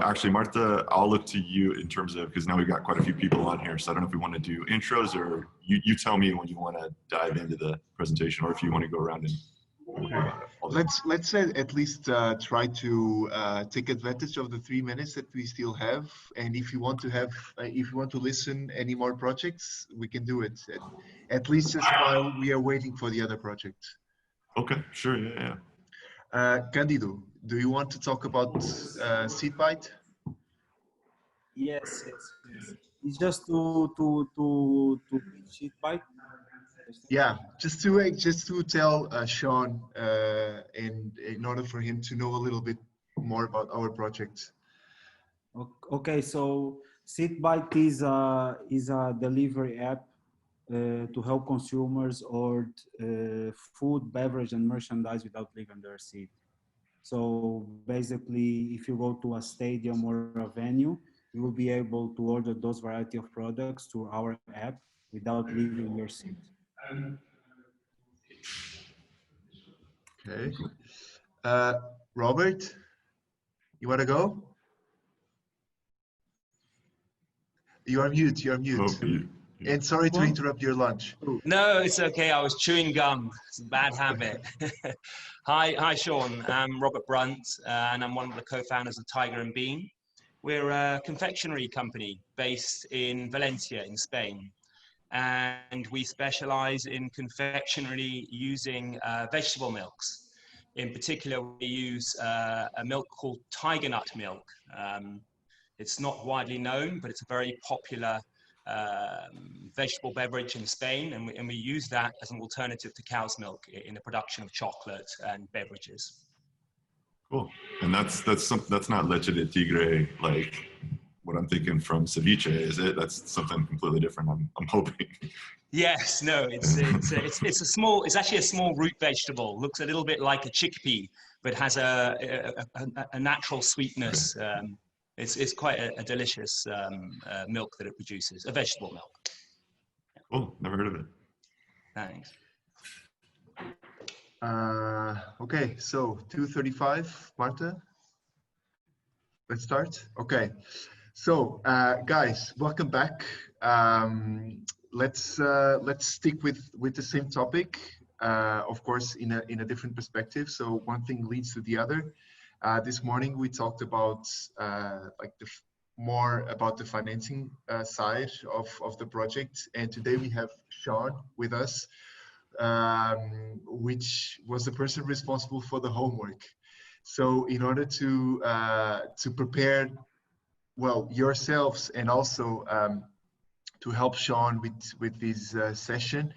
Actually, Marta, I'll look to you in terms of, because now we've got quite a few people on here, so I don't know if we want to do intros, or you tell me when you want to dive into the presentation, or if you want to go around and okay. Let's at least try to take advantage of the 3 minutes that we still have, and if you want to listen any more projects, we can do it at least just while we are waiting for the other project. Okay, sure, yeah. Candido, do you want to talk about SeedBite? Yes. It's just to SeedBite. Yeah, just to tell Sean, and in order for him to know a little bit more about our project. Okay, so SeedBite is a delivery app to help consumers order food, beverage, and merchandise without leaving their seat. So basically, if you go to a stadium or a venue, you will be able to order those variety of products through our app without leaving your seat. Okay. Robert, you want to go? You are mute. And sorry to interrupt your lunch. No, it's okay. I was chewing gum. It's a bad habit. Hi, Sean. I'm Robert Brunt, and I'm one of the co-founders of Tiger and Bean. We're a confectionery company based in Valencia, in Spain. And we specialize in confectionery using vegetable milks. In particular, we use a milk called tiger nut milk. It's not widely known, but it's a very popular vegetable beverage in Spain, and we use that as an alternative to cow's milk in the production of chocolate and beverages. Cool. And that's not leche de tigre like what I'm thinking from ceviche, is it? That's something completely different. I'm hoping. Yes. No. It's actually a small root vegetable. Looks a little bit like a chickpea, but has a natural sweetness. It's quite a delicious milk that it produces, a vegetable milk. Cool. Never heard of it. Thanks. Okay, so 2:35, Marta. Let's start. Okay, so guys, welcome back. Let's stick with the same topic, of course, in a different perspective. So one thing leads to the other. This morning we talked about more about the financing side of the project, and today we have Sean with us, which was the person responsible for the homework. So in order to prepare, well, yourselves, and also to help Sean with this session,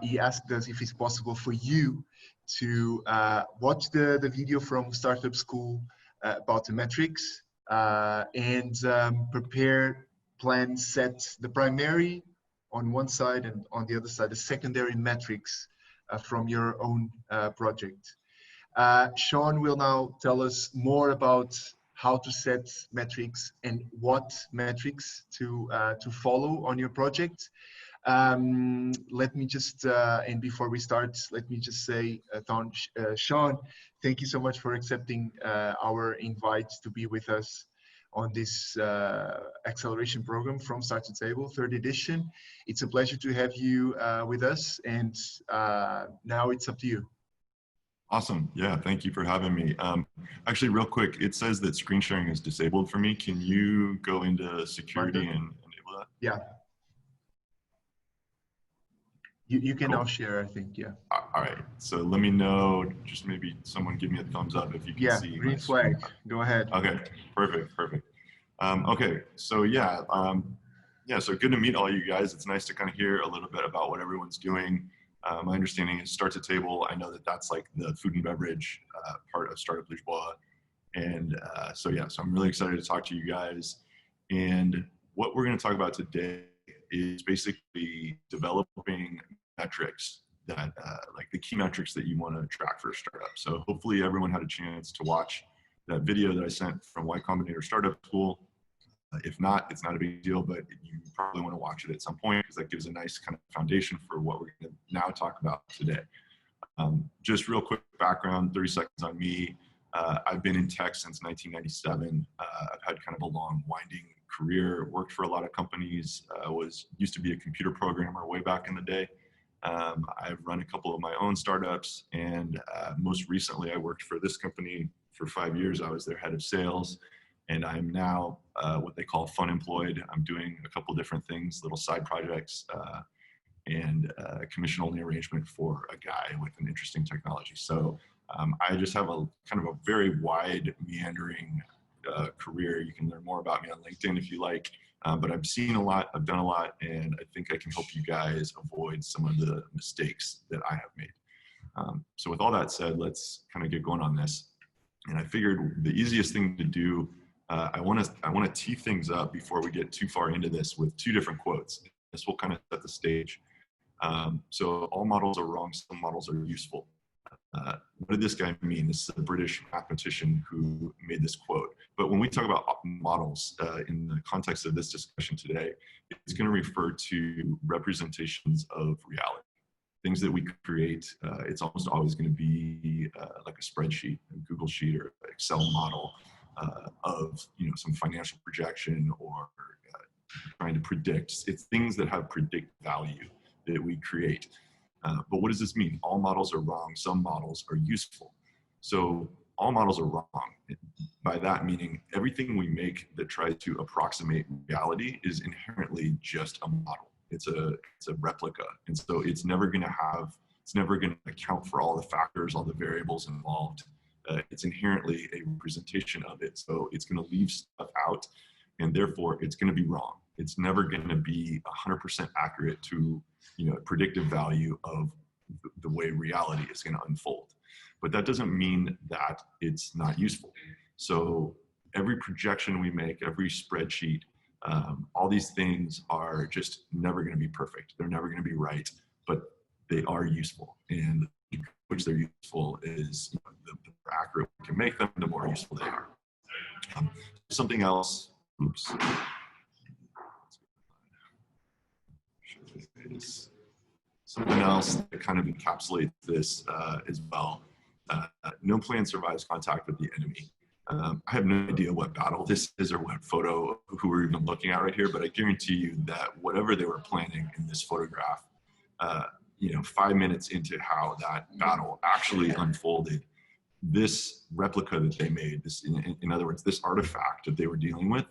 he asked us if it's possible for you to watch the video from Startup School about the metrics, and prepare, plan, set the primary on one side, and on the other side, the secondary metrics from your own project. Sean will now tell us more about how to set metrics and what metrics to follow on your project. Let me just, and before we start, let me just say, Sean, thank you so much for accepting our invite to be with us on this acceleration program from Start to Table, 3rd edition. It's a pleasure to have you with us, and now it's up to you. Awesome. Yeah, thank you for having me. Actually, real quick, it says that screen sharing is disabled for me. Can you go into security and enable that? Yeah. You can now share, I think, yeah. All right, so let me know, just maybe someone give me a thumbs up if you can see. Yeah, green flag, go ahead. Okay, perfect. Okay, so so good to meet all you guys. It's nice to kind of hear a little bit about what everyone's doing. My understanding is Start to Table. I know that that's like the food and beverage part of Startup Lisboa. And so I'm really excited to talk to you guys. And what we're gonna talk about today is basically developing metrics that like the key metrics that you want to track for a startup. So hopefully everyone had a chance to watch that video that I sent from Y Combinator Startup School. If not, it's not a big deal, but you probably want to watch it at some point because that gives a nice kind of foundation for what we're going to now talk about today. Just real quick background, 30 seconds on me. I've been in tech since 1997. I've had kind of a long, winding career, worked for a lot of companies, used to be a computer programmer way back in the day. I've run a couple of my own startups, and most recently I worked for this company for 5 years. I was their head of sales, and I'm now what they call fun employed. I'm doing a couple different things, little side projects, and a commission-only arrangement for a guy with an interesting technology. So I just have a kind of a very wide, meandering career. You can learn more about me on LinkedIn if you like, but I've seen a lot, I've done a lot, and I think I can help you guys avoid some of the mistakes that I have made. So with all that said, let's kind of get going on this. And I figured the easiest thing to do, I want to tee things up before we get too far into this with 2 different quotes. This will kind of set the stage. So all models are wrong, some models are useful. What did this guy mean? This is a British mathematician who made this quote. But when we talk about models in the context of this discussion today, it's going to refer to representations of reality. Things that we create, it's almost always going to be like a spreadsheet, a Google Sheet or Excel model of some financial projection or trying to predict. It's things that have predict value that we create. But what does this mean? All models are wrong. Some models are useful. So all models are wrong. By that meaning, everything we make that tries to approximate reality is inherently just a model. It's a replica. And so it's never going to account for all the factors, all the variables involved. It's inherently a representation of it. So it's going to leave stuff out, and therefore it's going to be wrong. It's never going to be 100% accurate to predictive value of the way reality is going to unfold. But that doesn't mean that it's not useful. So every projection we make, every spreadsheet, all these things are just never going to be perfect. They're never going to be right, but they are useful. And which they're useful is the more accurate we can make them, the more useful they are. Something else, oops. Something else that kind of encapsulates this as well. No plan survives contact with the enemy. I have no idea what battle this is or what photo, who we're even looking at right here, but I guarantee you that whatever they were planning in this photograph, 5 minutes into how that battle actually unfolded, this replica that they made, in other words, this artifact that they were dealing with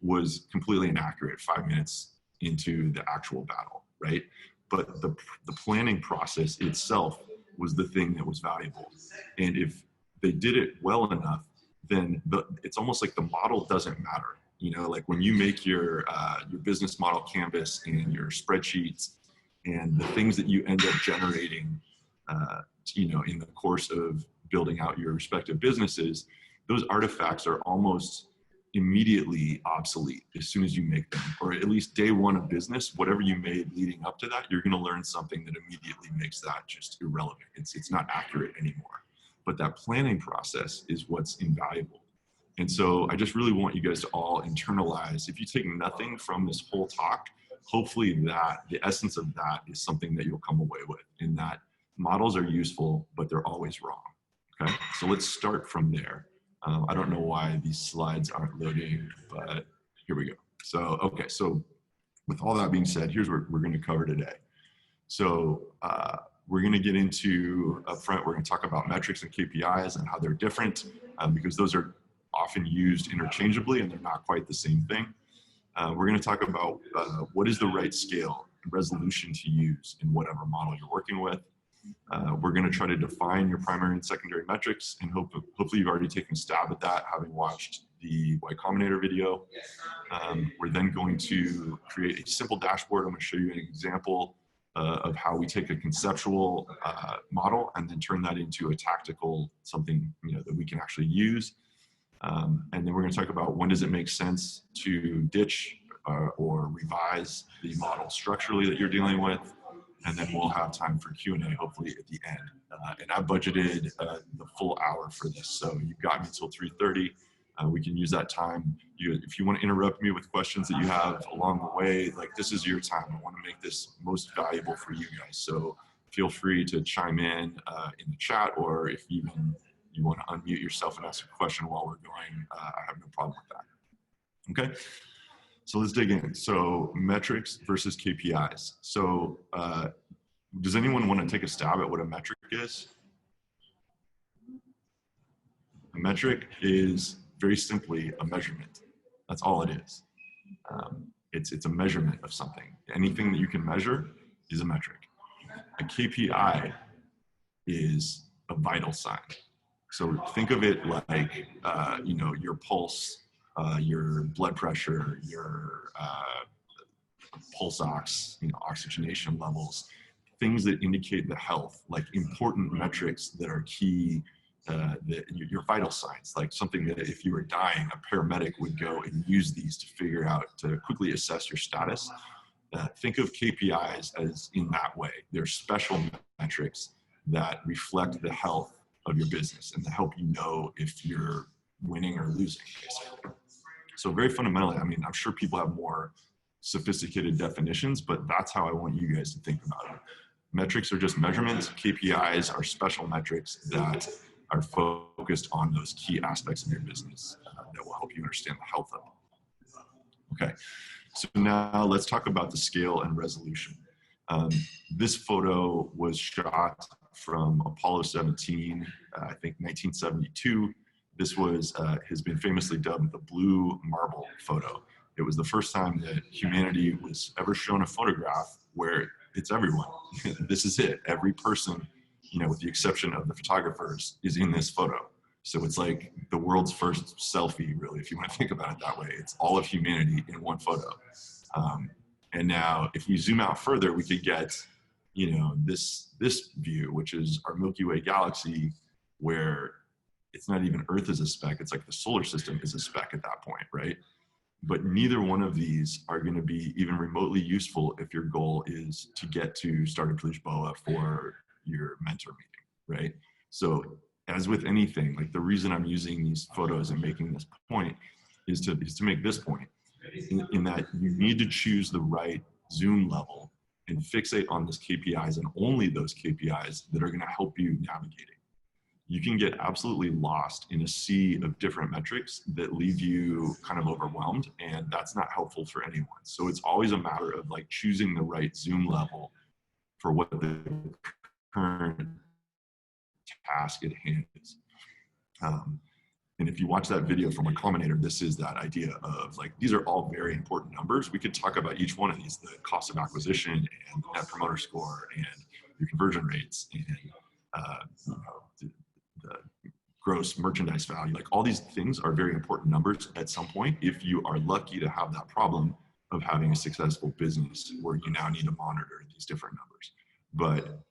was completely inaccurate 5 minutes into the actual battle, right? But the planning process itself was the thing that was valuable. And if they did it well enough, then it's almost like the model doesn't matter. Like when you make your business model canvas and your spreadsheets and the things that you end up generating, in the course of building out your respective businesses, those artifacts are almost immediately obsolete as soon as you make them, or at least day one of business, whatever you made leading up to that, you're going to learn something that immediately makes that just irrelevant. It's not accurate anymore. But that planning process is what's invaluable. And so I just really want you guys to all internalize, if you take nothing from this whole talk, hopefully that the essence of that is something that you'll come away with, in that models are useful, but they're always wrong. Okay, so let's start from there. I don't know why these slides aren't loading, but here we go. So, okay, so with all that being said, here's what we're going to cover today. So we're going to get into, up front, we're going to talk about metrics and KPIs and how they're different, because those are often used interchangeably and they're not quite the same thing. We're going to talk about what is the right scale and resolution to use in whatever model you're working with. We're going to try to define your primary and secondary metrics, and hopefully you've already taken a stab at that, having watched the Y Combinator video. We're then going to create a simple dashboard. I'm going to show you an example of how we take a conceptual model and then turn that into a tactical something that we can actually use. And then we're going to talk about when does it make sense to ditch or revise the model structurally that you're dealing with. And then we'll have time for Q&A, hopefully at the end. And I budgeted the full hour for this, so you've got me until 3:30. We can use that time. If you want to interrupt me with questions that you have along the way, like, this is your time. I want to make this most valuable for you guys. So feel free to chime in the chat, or if even you want to unmute yourself and ask a question while we're going, I have no problem with that. Okay, so let's dig in. So metrics versus KPIs. So does anyone want to take a stab at what a metric is? A metric is very simply a measurement. That's all it is. It's a measurement of something. Anything that you can measure is a metric. A KPI is a vital sign. So think of it like, you know, your pulse, your blood pressure, your pulse ox, you know, oxygenation levels, things that indicate the health, like important metrics that are key, your vital signs, like something that if you were dying, a paramedic would go and use these to figure out, to quickly assess your status. Think of KPIs as in that way. They're special metrics that reflect the health of your business and to help you know if you're winning or losing, basically. So very fundamentally, I mean, I'm sure people have more sophisticated definitions, but that's how I want you guys to think about it. Metrics are just measurements. KPIs are special metrics that are focused on those key aspects of your business that will help you understand the health of it. Okay, so now let's talk about the scale and resolution. This photo was shot from Apollo 17, I think 1972. This was, has been famously dubbed the blue marble photo. It was the first time that humanity was ever shown a photograph where it's everyone. This is it. Every person, you know, with the exception of the photographers, is in this photo. So it's like the world's first selfie, really, if you want to think about it that way. It's all of humanity in one photo. And now, if we zoom out further, we could get, you know, this view, which is our Milky Way galaxy, where it's not even Earth is a speck. It's like the solar system is a speck at that point, right? But neither one of these are going to be even remotely useful if your goal is to get to Startup Lisboa for your mentor meeting, right? So as with anything, like the reason I'm using these photos and making this point is to make this point, in that you need to choose the right zoom level and fixate on those KPIs and only those KPIs that are going to help you navigate it. You can get absolutely lost in a sea of different metrics that leave you kind of overwhelmed, and that's not helpful for anyone. So it's always a matter of like choosing the right zoom level for what the current task at hand is. And if you watch that video from a Culminator, this is that idea of like, these are all very important numbers. We could talk about each one of these, the cost of acquisition and net promoter score and your conversion rates and you know, the gross merchandise value. Like all these things are very important numbers at some point if you are lucky to have that problem of having a successful business where you now need to monitor these different numbers. But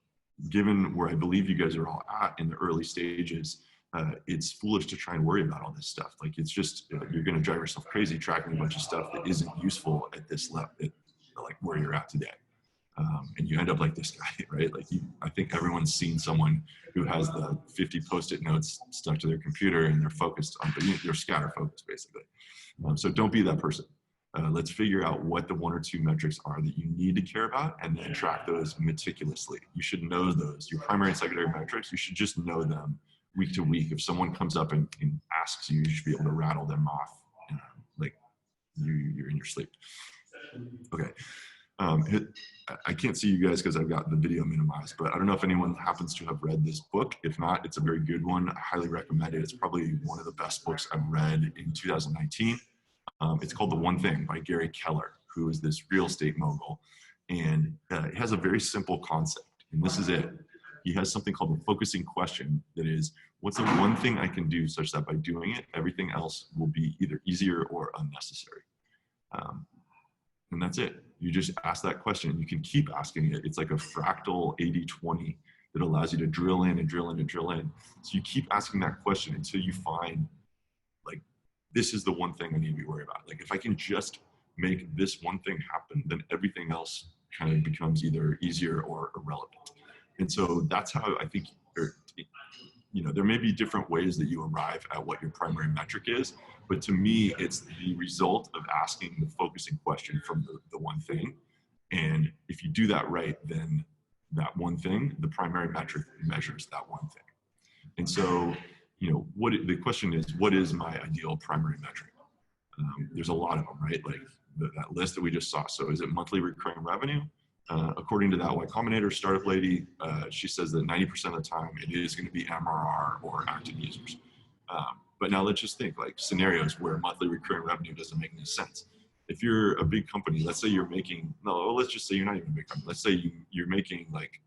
given where I believe you guys are all at in the early stages, it's foolish to try and worry about all this stuff. Like it's just, you're going to drive yourself crazy tracking a bunch of stuff that isn't useful at this level, like where you're at today. And you end up like this guy, right? Like I think everyone's seen someone who has the 50 Post-it notes stuck to their computer and they're focused on, but you're scatter focused basically. So don't be that person. Let's figure out what the 1 or 2 metrics are that you need to care about and then track those meticulously. You should know those, your primary and secondary metrics, you should just know them week to week. If someone comes up and asks you, you should be able to rattle them off, like you're in your sleep. Okay. I can't see you guys because I've got the video minimized, but I don't know if anyone happens to have read this book. If not, it's a very good one. I highly recommend it. It's probably one of the best books I've read in 2019. It's called The One Thing by Gary Keller, who is this real estate mogul. And it has a very simple concept, and this is it. He has something called the focusing question that is, what's the one thing I can do such that by doing it, everything else will be either easier or unnecessary? And that's it. You just ask that question. You can keep asking it. It's like a fractal 80-20 that allows you to drill in and drill in and drill in. So you keep asking that question until you find, like, this is the one thing I need to be worried about. Like, if I can just make this one thing happen, then everything else kind of becomes either easier or irrelevant. And so that's how I think, you know, there may be different ways that you arrive at what your primary metric is, but to me, it's the result of asking the focusing question from the one thing. And if you do that right, then that one thing, the primary metric measures that one thing. And so, the question is, what is my ideal primary metric? There's a lot of them, right? Like that list that we just saw. So is it monthly recurring revenue? According to that Y Combinator startup lady, she says that 90% of the time it is going to be MRR or active users. But now let's just think like scenarios where monthly recurring revenue doesn't make any sense. If you're a big company, let's say you're making, let's just say you're not even a big company. Let's say you're making like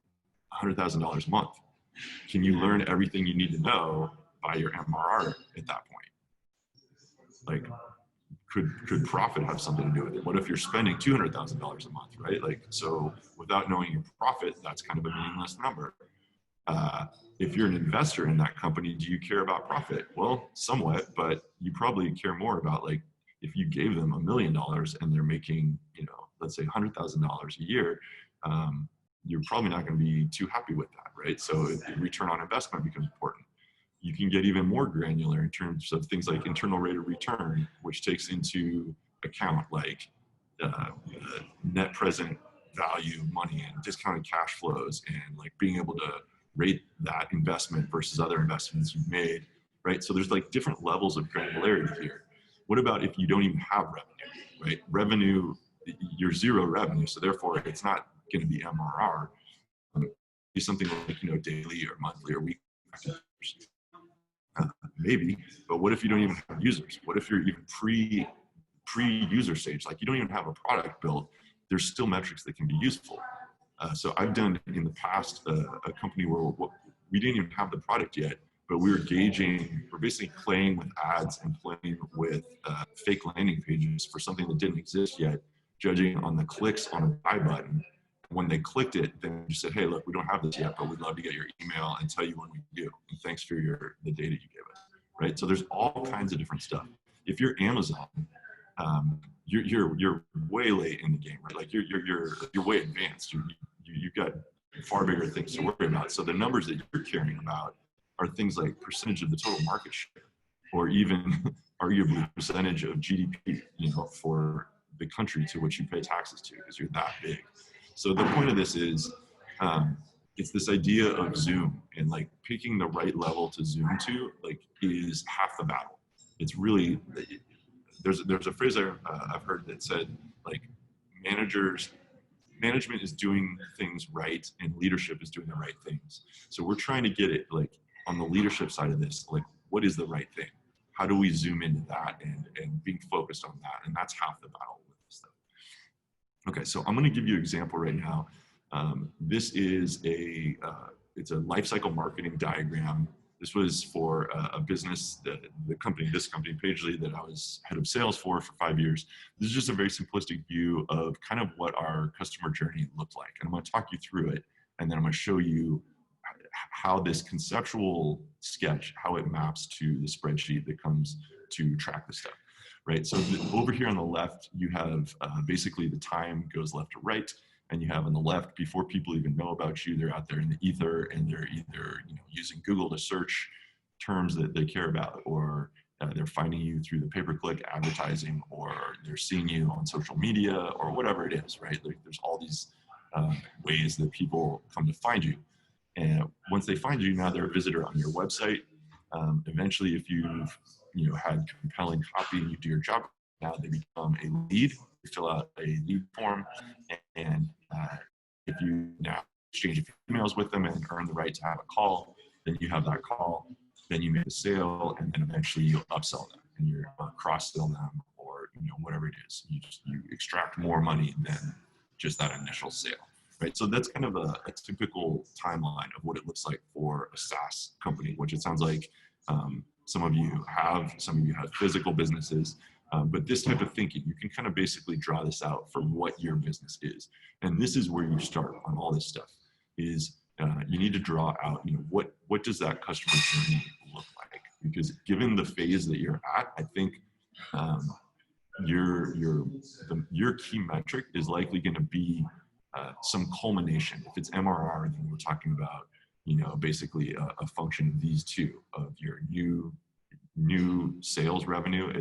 $100,000 a month. Can you learn everything you need to know by your MRR at that point? Like, could profit have something to do with it? What if you're spending $200,000 a month, right? Like, so without knowing your profit, that's kind of a meaningless number. If you're an investor in that company, do you care about profit? Well, somewhat, but you probably care more about like, if you gave them $1 million and they're making, let's say $100,000 a year, you're probably not going to be too happy with that, right? So return on investment becomes important. You can get even more granular in terms of things like internal rate of return, which takes into account like net present value money and discounted cash flows and like being able to rate that investment versus other investments you've made, right? So there's like different levels of granularity here. What about if you don't even have revenue, right? Revenue, you're zero revenue, so therefore it's not going to be MRR. Be something like daily or monthly or weekly. Maybe, but what if you don't even have users? What if you're even pre-user stage? Like you don't even have a product built. There's still metrics that can be useful. So I've done in the past a company where we didn't even have the product yet, but we're basically playing with ads and playing with fake landing pages for something that didn't exist yet, judging on the clicks on a buy button. When they clicked it, then you said, hey, look, we don't have this yet, but we'd love to get your email and tell you when we do. And thanks for the data you gave us, right? So there's all kinds of different stuff. If you're Amazon, you're way late in the game, right? Like you're way advanced. You've got far bigger things to worry about. So the numbers that you're caring about are things like percentage of the total market share, or even arguably percentage of GDP, for the country to which you pay taxes to, because you're that big. So the point of this is, it's this idea of zoom, and like picking the right level to zoom to, like, is half the battle. It's really, there's a phrase I've heard that said, like, management is doing things right and leadership is doing the right things. So we're trying to get it like on the leadership side of this, like, what is the right thing? How do we zoom into that and being focused on that? And that's half the battle with this stuff. Okay, so I'm going to give you an example right now. This is it's a lifecycle marketing diagram. This was for a business, this company, Pagely, that I was head of sales for 5 years. This is just a very simplistic view of kind of what our customer journey looked like. And I'm going to talk you through it, and then I'm going to show you how this conceptual sketch, how it maps to the spreadsheet that comes to track the stuff. Right, so over here on the left, you have basically the time goes left to right, and you have on the left, before people even know about you, they're out there in the ether, and they're either using Google to search terms that they care about, or they're finding you through the pay-per-click advertising, or they're seeing you on social media, or whatever it is. Right, there's all these ways that people come to find you, and once they find you, now they're a visitor on your website. Eventually, if you've had compelling copy and you do your job, now they become a lead. You fill out a lead form, and if you now exchange a few emails with them and earn the right to have a call, then you have that call, then you make a sale, and then eventually you'll upsell them and you cross-sell them, or whatever it is. You extract more money than just that initial sale. Right, so that's kind of a typical timeline of what it looks like for a SaaS company, which it sounds like some of you have physical businesses, but this type of thinking, you can kind of basically draw this out for what your business is. And this is where you start on all this stuff, is you need to draw out, what does that customer journey look like? Because given the phase that you're at, I think your key metric is likely going to be some culmination. If it's MRR, then we're talking about, basically a function of these two, of your new sales revenue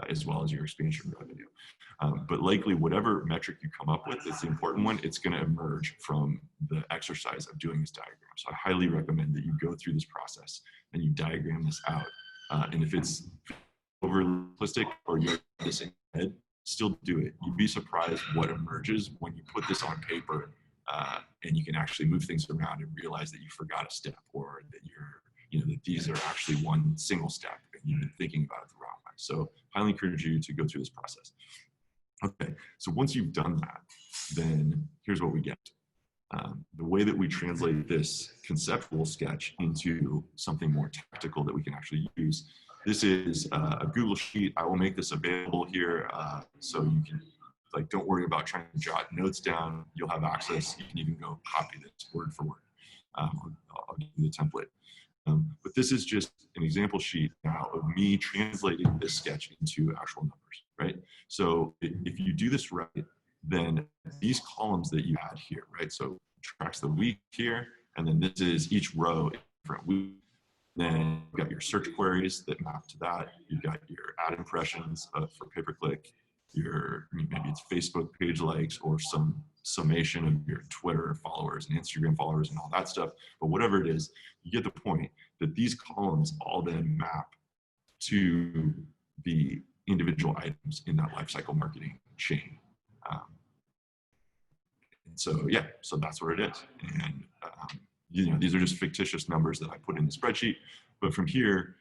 as well as your expansion revenue. But likely whatever metric you come up with, it's the important one, it's going to emerge from the exercise of doing this diagram. So I highly recommend that you go through this process and you diagram this out. And if it's overly simplistic or you're this in your head, still do it. You'd be surprised what emerges when you put this on paper, and you can actually move things around and realize that you forgot a step, or that that these are actually one single step and you've been thinking about it the wrong way. So highly encourage you to go through this process. Okay, so once you've done that, then here's what we get. The way that we translate this conceptual sketch into something more tactical that we can actually use. This is a Google Sheet. I will make this available here, so you can, don't worry about trying to jot notes down. You'll have access. You can even go copy this word for word. I'll give you the template. But this is just an example sheet now of me translating this sketch into actual numbers, right? So if you do this right, then these columns that you add here, right? So tracks the week here, and then this is each row in a different week. Then you've got your search queries that map to that. You've got your ad impressions for pay-per-click, maybe it's Facebook page likes, or some summation of your Twitter followers and Instagram followers and all that stuff. But whatever it is, you get the point that these columns all then map to the individual items in that lifecycle marketing chain. So yeah, so that's what it is. And these are just fictitious numbers that I put in the spreadsheet. But from here,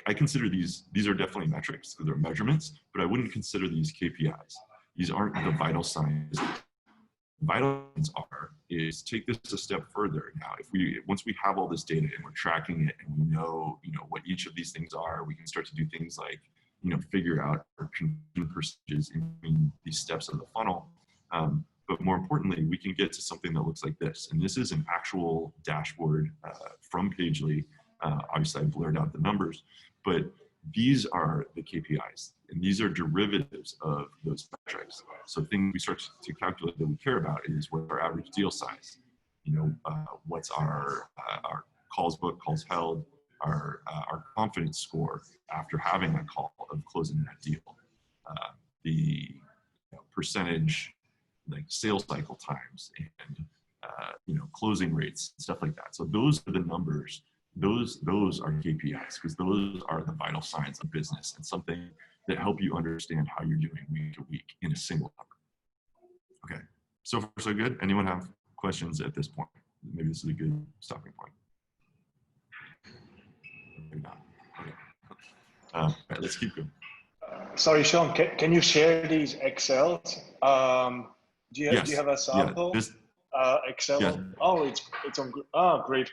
I consider these are definitely metrics, they're measurements, but I wouldn't consider these KPIs. These aren't the vital signs. Vital signs is take this a step further. Now, once we have all this data and we're tracking it and we know, what each of these things are, we can start to do things like, figure out our conversion percentages in these steps of the funnel. But more importantly, we can get to something that looks like this. And this is an actual dashboard from Pagely. Obviously, I blurred out the numbers, but these are the KPIs, and these are derivatives of those metrics. So things we start to calculate that we care about is what our average deal size, what's our calls booked, calls held, our confidence score after having a call of closing that deal, the percentage, like sales cycle times, and closing rates, stuff like that. So those are the numbers. Those are KPIs, because those are the vital signs of business and something that help you understand how you're doing week to week in a single number. Okay, so far so good. Anyone have questions at this point? Maybe this is a good stopping point. Maybe not. Okay. All right, let's keep going. Sorry, Sean, can you share these Excels? Do you have a sample? Yeah, Excel? Yeah. Oh, it's on. Oh, great.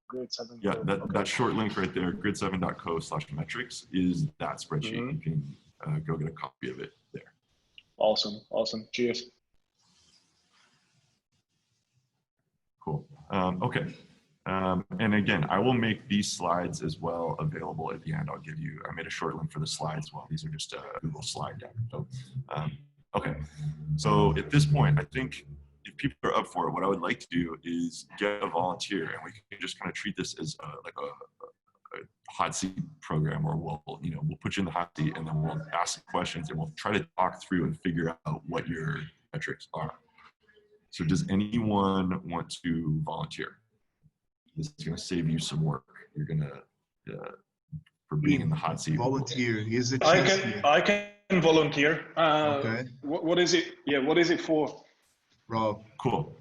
Grid 7. Yeah, that short link right there, grid7.co/metrics, is that spreadsheet. Mm-hmm. You can go get a copy of it there. Awesome. Cheers. Cool. Okay. And again, I will make these slides as well available at the end. I made a short link for the slides as well. These are just a Google slide deck. So, okay. So at this point, I think if people are up for it, what I would like to do is get a volunteer, and we can just kind of treat this as a hot seat program, where we'll put you in the hot seat, and then we'll ask questions, and we'll try to talk through and figure out what your metrics are. So does anyone want to volunteer? This is going to save you some work. You're going to, for being in the hot seat. Volunteer. Here's a chance. I can volunteer. Okay. What is it? Yeah, what is it for? Rob. Cool.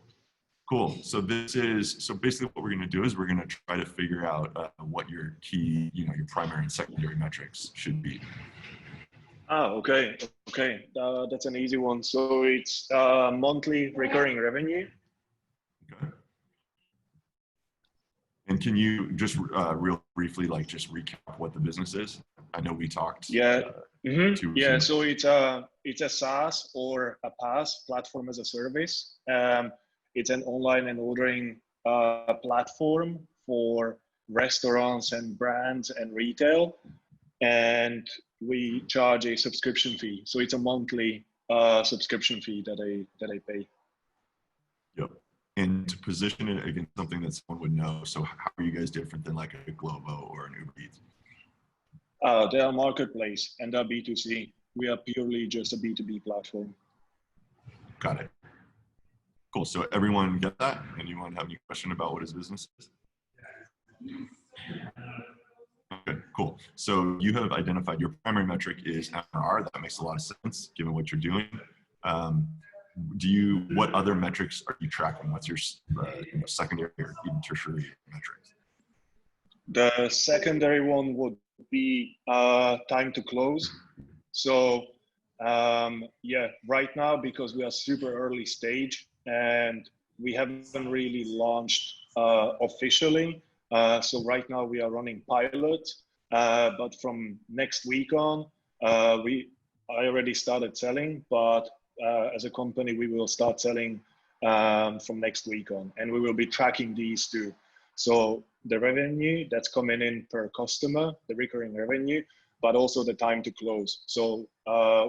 So basically what we're going to do is we're going to try to figure out what your key, your primary and secondary metrics should be. Oh, okay. That's an easy one. So it's monthly recurring revenue. Okay. And can you just real briefly, just recap what the business is? I know we talked. Yeah. Yeah. So it's a SaaS or a PaaS, platform as a service. It's an online and ordering platform for restaurants and brands and retail, and we charge a subscription fee. So it's a monthly subscription fee that I pay. Yep. And to position it against something that someone would know, so how are you guys different than like a Glovo or an Uber Eats? They are marketplace and they're B2C. We are purely just a B2B platform. Got it. Cool. So everyone get that? Anyone have any question about what his business is? Okay, cool. So you have identified your primary metric is MRR. That makes a lot of sense given what you're doing. What other metrics are you tracking? What's your secondary or even tertiary metrics? The secondary one would be time to close. So yeah, right now, because we are super early stage and we haven't really launched officially. So right now we are running pilot, but from next week on, I already started selling, but as a company, we will start selling from next week on, and we will be tracking these two. So the revenue that's coming in per customer, the recurring revenue, but also the time to close. So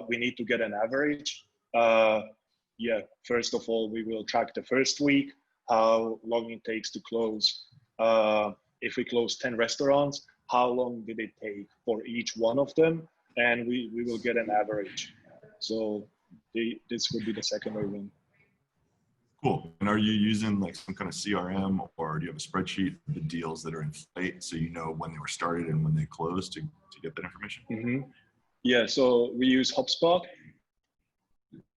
we need to get an average. Yeah, first of all, we will track the first week, how long it takes to close. If we close 10 restaurants, how long did it take for each one of them? And we will get an average. So this would be the secondary one. Cool. And are you using like some kind of CRM, or do you have a spreadsheet of the deals that are in flight so you know when they were started and when they closed to get that information? Mm-hmm. Yeah, so we use HubSpot.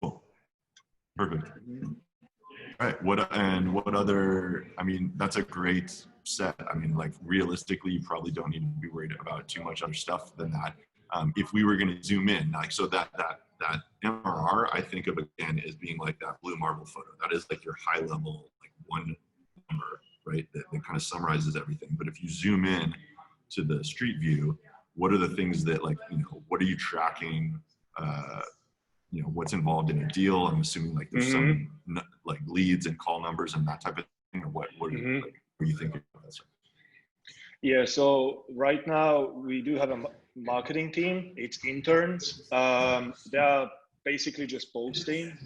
Cool. Perfect. All right. What other, I mean, that's a great set. I mean, like realistically, you probably don't need to be worried about too much other stuff than that. If we were going to zoom in, like, so that MRR, I think of again as being like that blue marble photo. That is like your high level, like one number, right? That kind of summarizes everything. But if you zoom in to the street view, what are the things that, like, you know, what are you tracking? You know, what's involved in a deal? I'm assuming like there's some like leads and call numbers and that type of thing, or what are you, like, what are you thinking about that? Yeah, so right now we do have a marketing team. It's interns. They are basically just posting.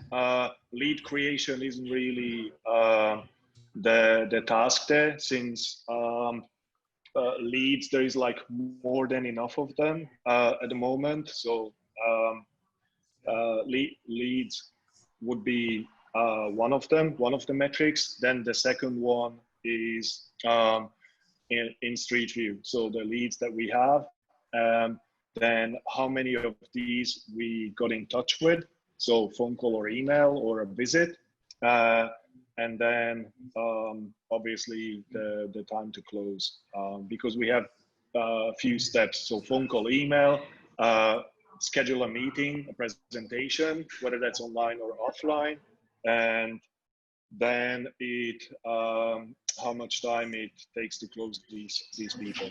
Lead creation isn't really the task there, since leads, there is like more than enough of them at the moment. So leads would be one of them, one of the metrics. Then the second one is in Street View. So the leads that we have, then how many of these we got in touch with. So phone call or email or a visit. And then obviously the time to close, because we have a few steps. So phone call, email, schedule a meeting, a presentation, whether that's online or offline, and then it how much time it takes to close these people.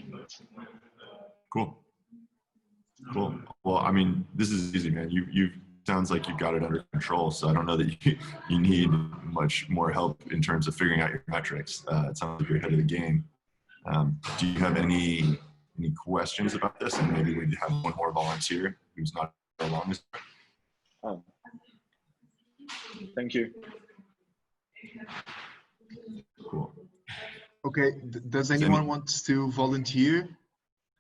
Cool. Well, I mean, this is easy, man. You sounds like you've got it under control. So I don't know that you need much more help in terms of figuring out your metrics. It sounds like you're ahead of the game. Do you have any questions about this? And maybe we have one more volunteer who's not the longest. Oh. Thank you. Cool. Okay. Does anyone want to volunteer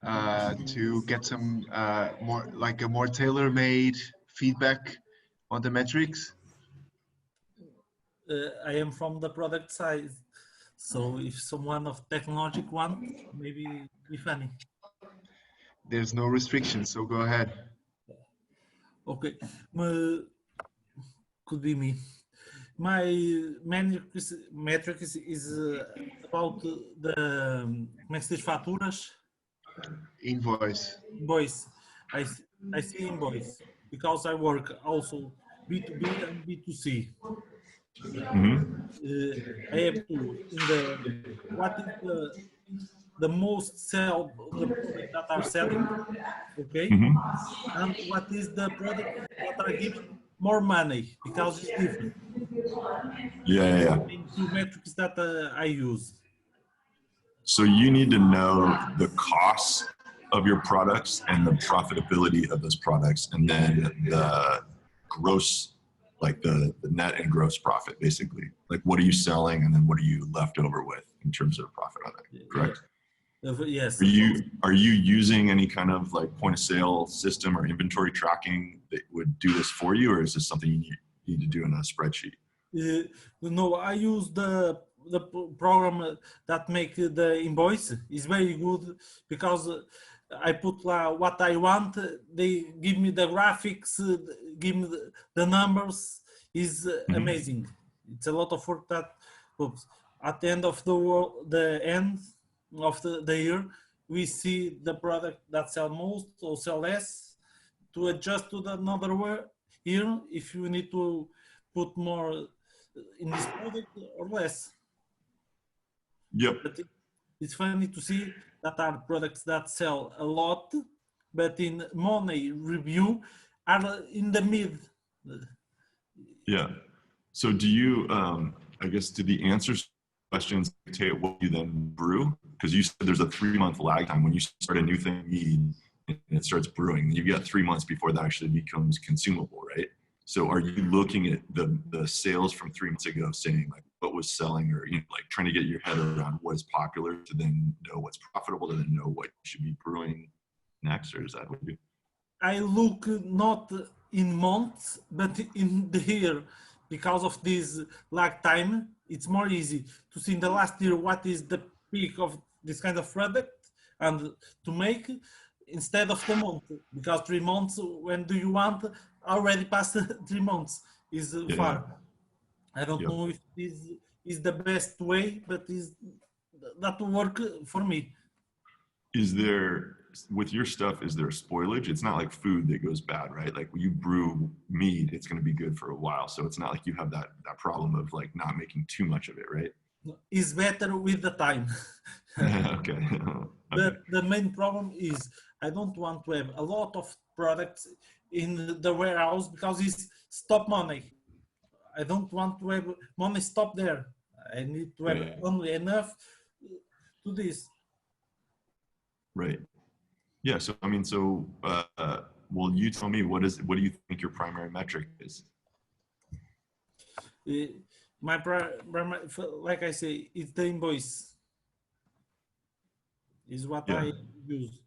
to get some more tailor-made feedback on the metrics? I am from the product side, so if someone of technology want, maybe be funny. There's no restrictions, so go ahead. Okay, could be me. My metrics is about the como é que se diz, faturas? Invoice. Invoice. I see invoice because I work also B2B and B2C. I have to what is the most sell the product that are selling, okay, and what is the product that are giving more money, because it's different. Yeah. Two metrics that I use. So you need to know the costs of your products and the profitability of those products, and then the gross, like the net and gross profit, basically. Like, what are you selling, and then what are you left over with in terms of profit on that, correct? Yes. Are you using any kind of like point of sale system or inventory tracking that would do this for you, or is this something you need to do in a spreadsheet? No, I use the program that make the invoice. Is very good because I put what I want. They give me the graphics, give me the numbers. Is amazing. It's a lot of work that, oops, at the end of the end of the year, we see the product that sell most or sell less to adjust to the another year if you need to put more in this product or less. Yep. But it's funny to see that are products that sell a lot, but in money review are in the mid. Yeah. So do you, I guess, do the answers to questions dictate what you then brew? Because you said there's a 3-month lag time when you start a new thing and it starts brewing. You've got 3 months before that actually becomes consumable, right? So are you looking at the sales from 3 months ago saying like what was selling, or like trying to get your head around what is popular to then know what's profitable, to then know what you should be brewing next, or is that what you do? I look not in months, but in the year. Because of this lag time, it's more easy to see in the last year what is the peak of this kind of product and to make instead of the month. Because 3 months, when do you want? Already past 3 months is far. I don't know if this is the best way, but that will work for me. Is there, with your stuff, is there spoilage? It's not like food that goes bad, right? Like when you brew mead, it's going to be good for a while. So it's not like you have that problem of like not making too much of it, right? It's better with the time. Okay. The main problem is I don't want to have a lot of products in the warehouse because it's stop money. I don't want to have money stop there. I need to have only enough to this. Right. Yeah. So, I mean, so, well, you tell me, what do you think your primary metric is? My like I say, it's the invoice. Is what I use.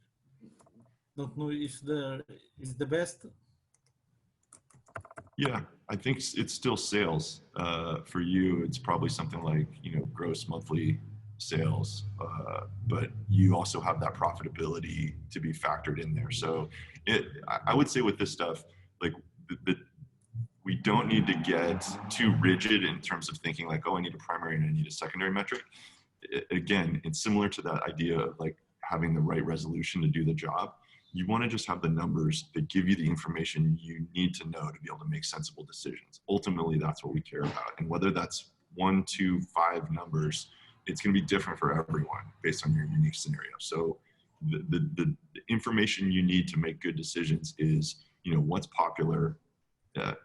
Don't know if is the best. Yeah, I think it's still sales. For you, it's probably something like, gross monthly sales, but you also have that profitability to be factored in there. So I would say with this stuff, like we don't need to get too rigid in terms of thinking like, oh, I need a primary and I need a secondary metric. Again, it's similar to that idea of like having the right resolution to do the job. You want to just have the numbers that give you the information you need to know to be able to make sensible decisions. Ultimately, that's what we care about. And whether that's 1, 2, 5 numbers, it's going to be different for everyone based on your unique scenario. So the information you need to make good decisions is, what's popular,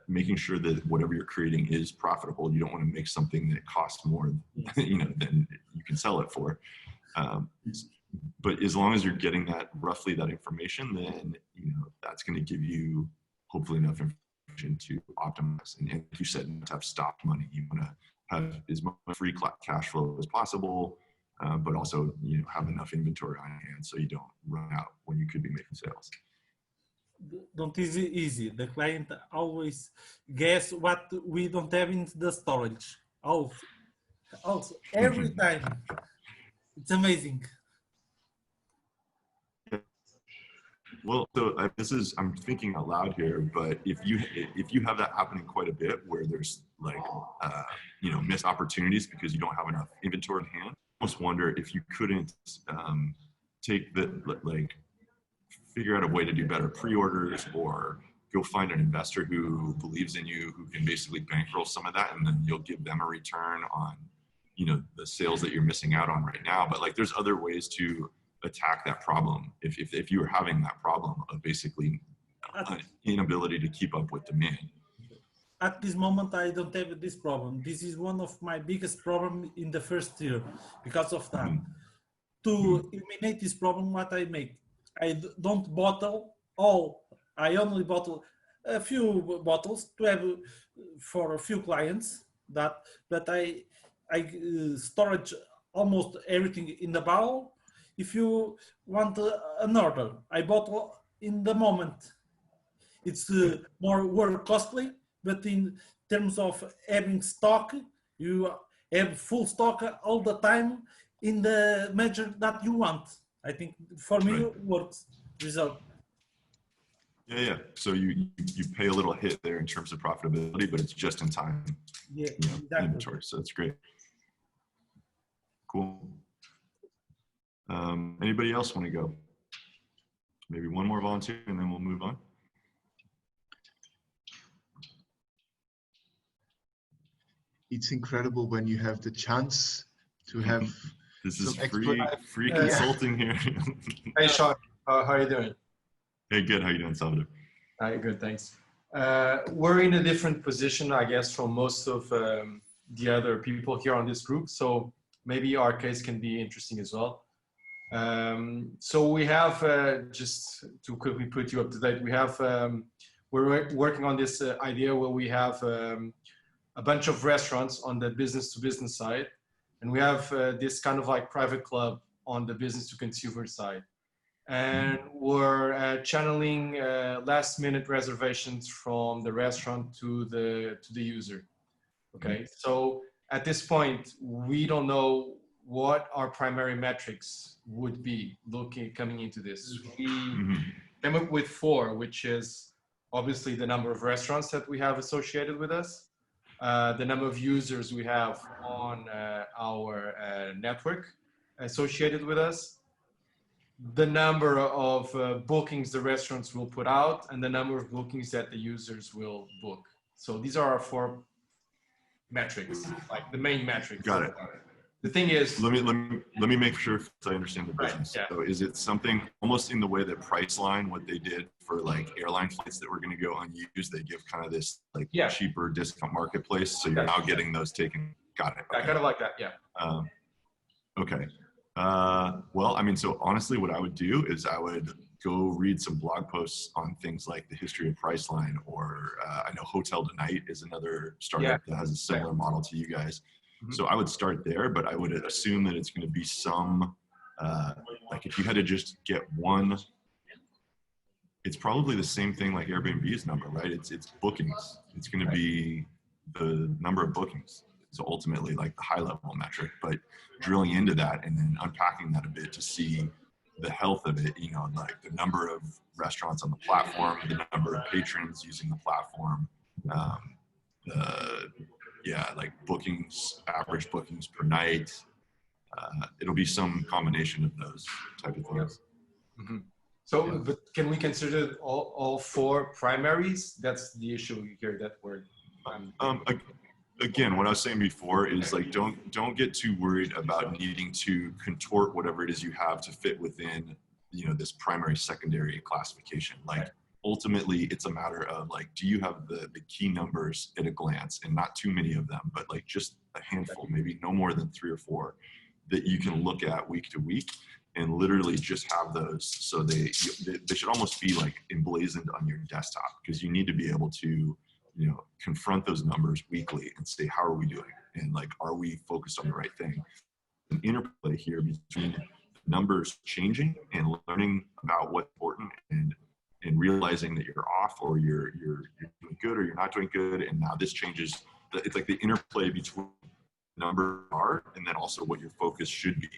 making sure that whatever you're creating is profitable. You don't want to make something that costs more, than you can sell it for. But as long as you're getting roughly that information, then that's going to give you hopefully enough information to optimize. And like you said, not to have stopped money. You want to have as much free cash flow as possible, but also have enough inventory on hand so you don't run out when you could be making sales. Don't easy. The client always guess what we don't have in the storage. Also every time. It's amazing. Well, so I'm thinking out loud here, but if you have that happening quite a bit, where there's like, missed opportunities because you don't have enough inventory in hand, I almost wonder if you couldn't figure out a way to do better pre-orders, or go find an investor who believes in you, who can basically bankroll some of that, and then you'll give them a return on, the sales that you're missing out on right now. But like, there's other ways to attack that problem if you were having that problem of basically inability to keep up with demand. At this moment, I don't have this problem. This is one of my biggest problems in the first year because of that. To eliminate this problem, what I make, I don't bottle all. I only bottle a few bottles to have for a few clients. But I storage almost everything in the barrel. if you want an order, I bought in the moment. It's more costly, but in terms of having stock, you have full stock all the time in the measure that you want. I think for me it works. Result. Yeah. So you pay a little hit there in terms of profitability, but it's just in time. Yeah, exactly. Inventory. So that's great. Cool. Anybody else want to go? Maybe one more volunteer, and then we'll move on. It's incredible when you have the chance to have this is free consulting here. Hey Sean, how are you doing? Hey, good. How you doing, Salvador? Hi, good, thanks. We're in a different position, I guess, from most of the other people here on this group. So maybe our case can be interesting as well. So we have, just to quickly put you up to date, we have, we're working on this idea where we have a bunch of restaurants on the business to business side. And we have this kind of like private club on the business to consumer side. And we're channeling last minute reservations from the restaurant to the user. Okay, so at this point, we don't know what our primary metrics would be coming into this. We came up with 4, which is obviously the number of restaurants that we have associated with us, the number of users we have on our network associated with us, the number of bookings the restaurants will put out, and the number of bookings that the users will book. So these are our 4 metrics, like the main metrics. Got it. The thing is, let me make sure I understand the business. Right, yeah. So is it something almost in the way that Priceline, what they did for like airline flights that were going to go unused, they give kind of this like cheaper discount marketplace. So you're now getting those taken. Got it. Okay. I kind of like that. Yeah. Okay. Well, I mean, so honestly, what I would do is I would go read some blog posts on things like the history of Priceline, or I know Hotel Tonight is another startup that has a similar model to you guys. So I would start there, but I would assume that it's going to be some, like if you had to just get one, it's probably the same thing like Airbnb's number, right? It's bookings. It's going to be the number of bookings. So ultimately like the high level metric, but drilling into that and then unpacking that a bit to see the health of it, you know, like the number of restaurants on the platform, the number of patrons using the platform, like bookings, average bookings per night. It'll be some combination of those type of things. So, but can we consider all 4 primaries? That's the issue here that we're. Again, what I was saying before is like, don't get too worried about needing to contort whatever it is you have to fit within, you know, this primary, secondary classification. Like ultimately it's a matter of like, do you have the key numbers at a glance, and not too many of them, but like just a handful, maybe no more than 3 or 4 that you can look at week to week and literally just have those. So they should almost be like emblazoned on your desktop, because you need to be able to, you know, confront those numbers weekly and say, how are we doing? And like, are we focused on the right thing? An interplay here between numbers changing and learning about what's important, and realizing that you're off, or you're doing good, or you're not doing good. And now this changes. It's like the interplay between numbers and then also what your focus should be.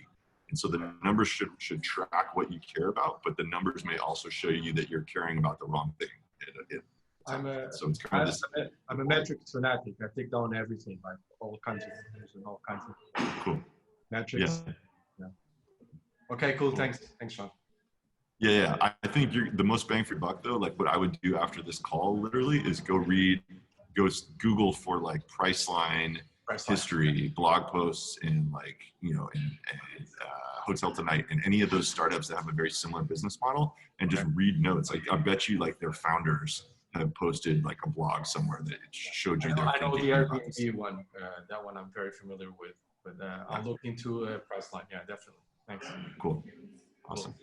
And so the numbers should track what you care about, but the numbers may also show you that you're caring about the wrong thing. I'm a metrics fanatic. I take down everything, like all kinds of things and all kinds of metrics. Yeah. Okay, cool. Thanks, Sean. Yeah. I think the most bang for your buck though, like what I would do after this call literally is go Google for like Priceline history, blog posts, and like, you know, and Hotel Tonight, and any of those startups that have a very similar business model, and just read notes. Like I bet you like their founders have posted like a blog somewhere that showed you their. I know the Airbnb one. That one I'm very familiar with, but I'll look into Priceline. Yeah, definitely. Thanks. Cool. Awesome.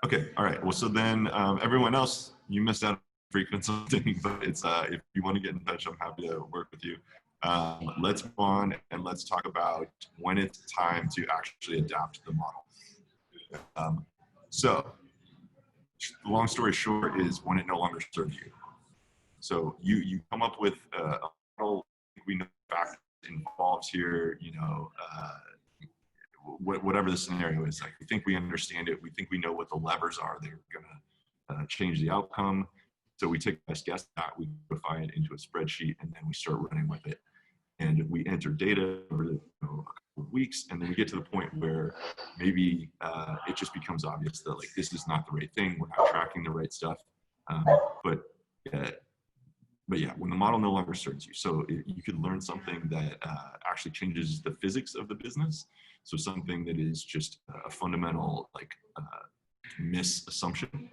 Okay. All right. Well, so then everyone else, you missed out on free consulting, but it's if you want to get in touch, I'm happy to work with you. Let's move on and let's talk about when it's time to actually adapt the model. So long story short is when it no longer serves you. So you come up with a model. We know factors involved here, you know, whatever the scenario is. Like, we think we understand it. We think we know what the levers are that are going to change the outcome. So we take a best guess at that, we codify it into a spreadsheet, and then we start running with it. And we enter data over a couple of weeks, and then we get to the point where maybe it just becomes obvious that, like, this is not the right thing. We're not tracking the right stuff. But yeah, when the model no longer serves you, so you could learn something that actually changes the physics of the business. So something that is just a fundamental, like, misassumption,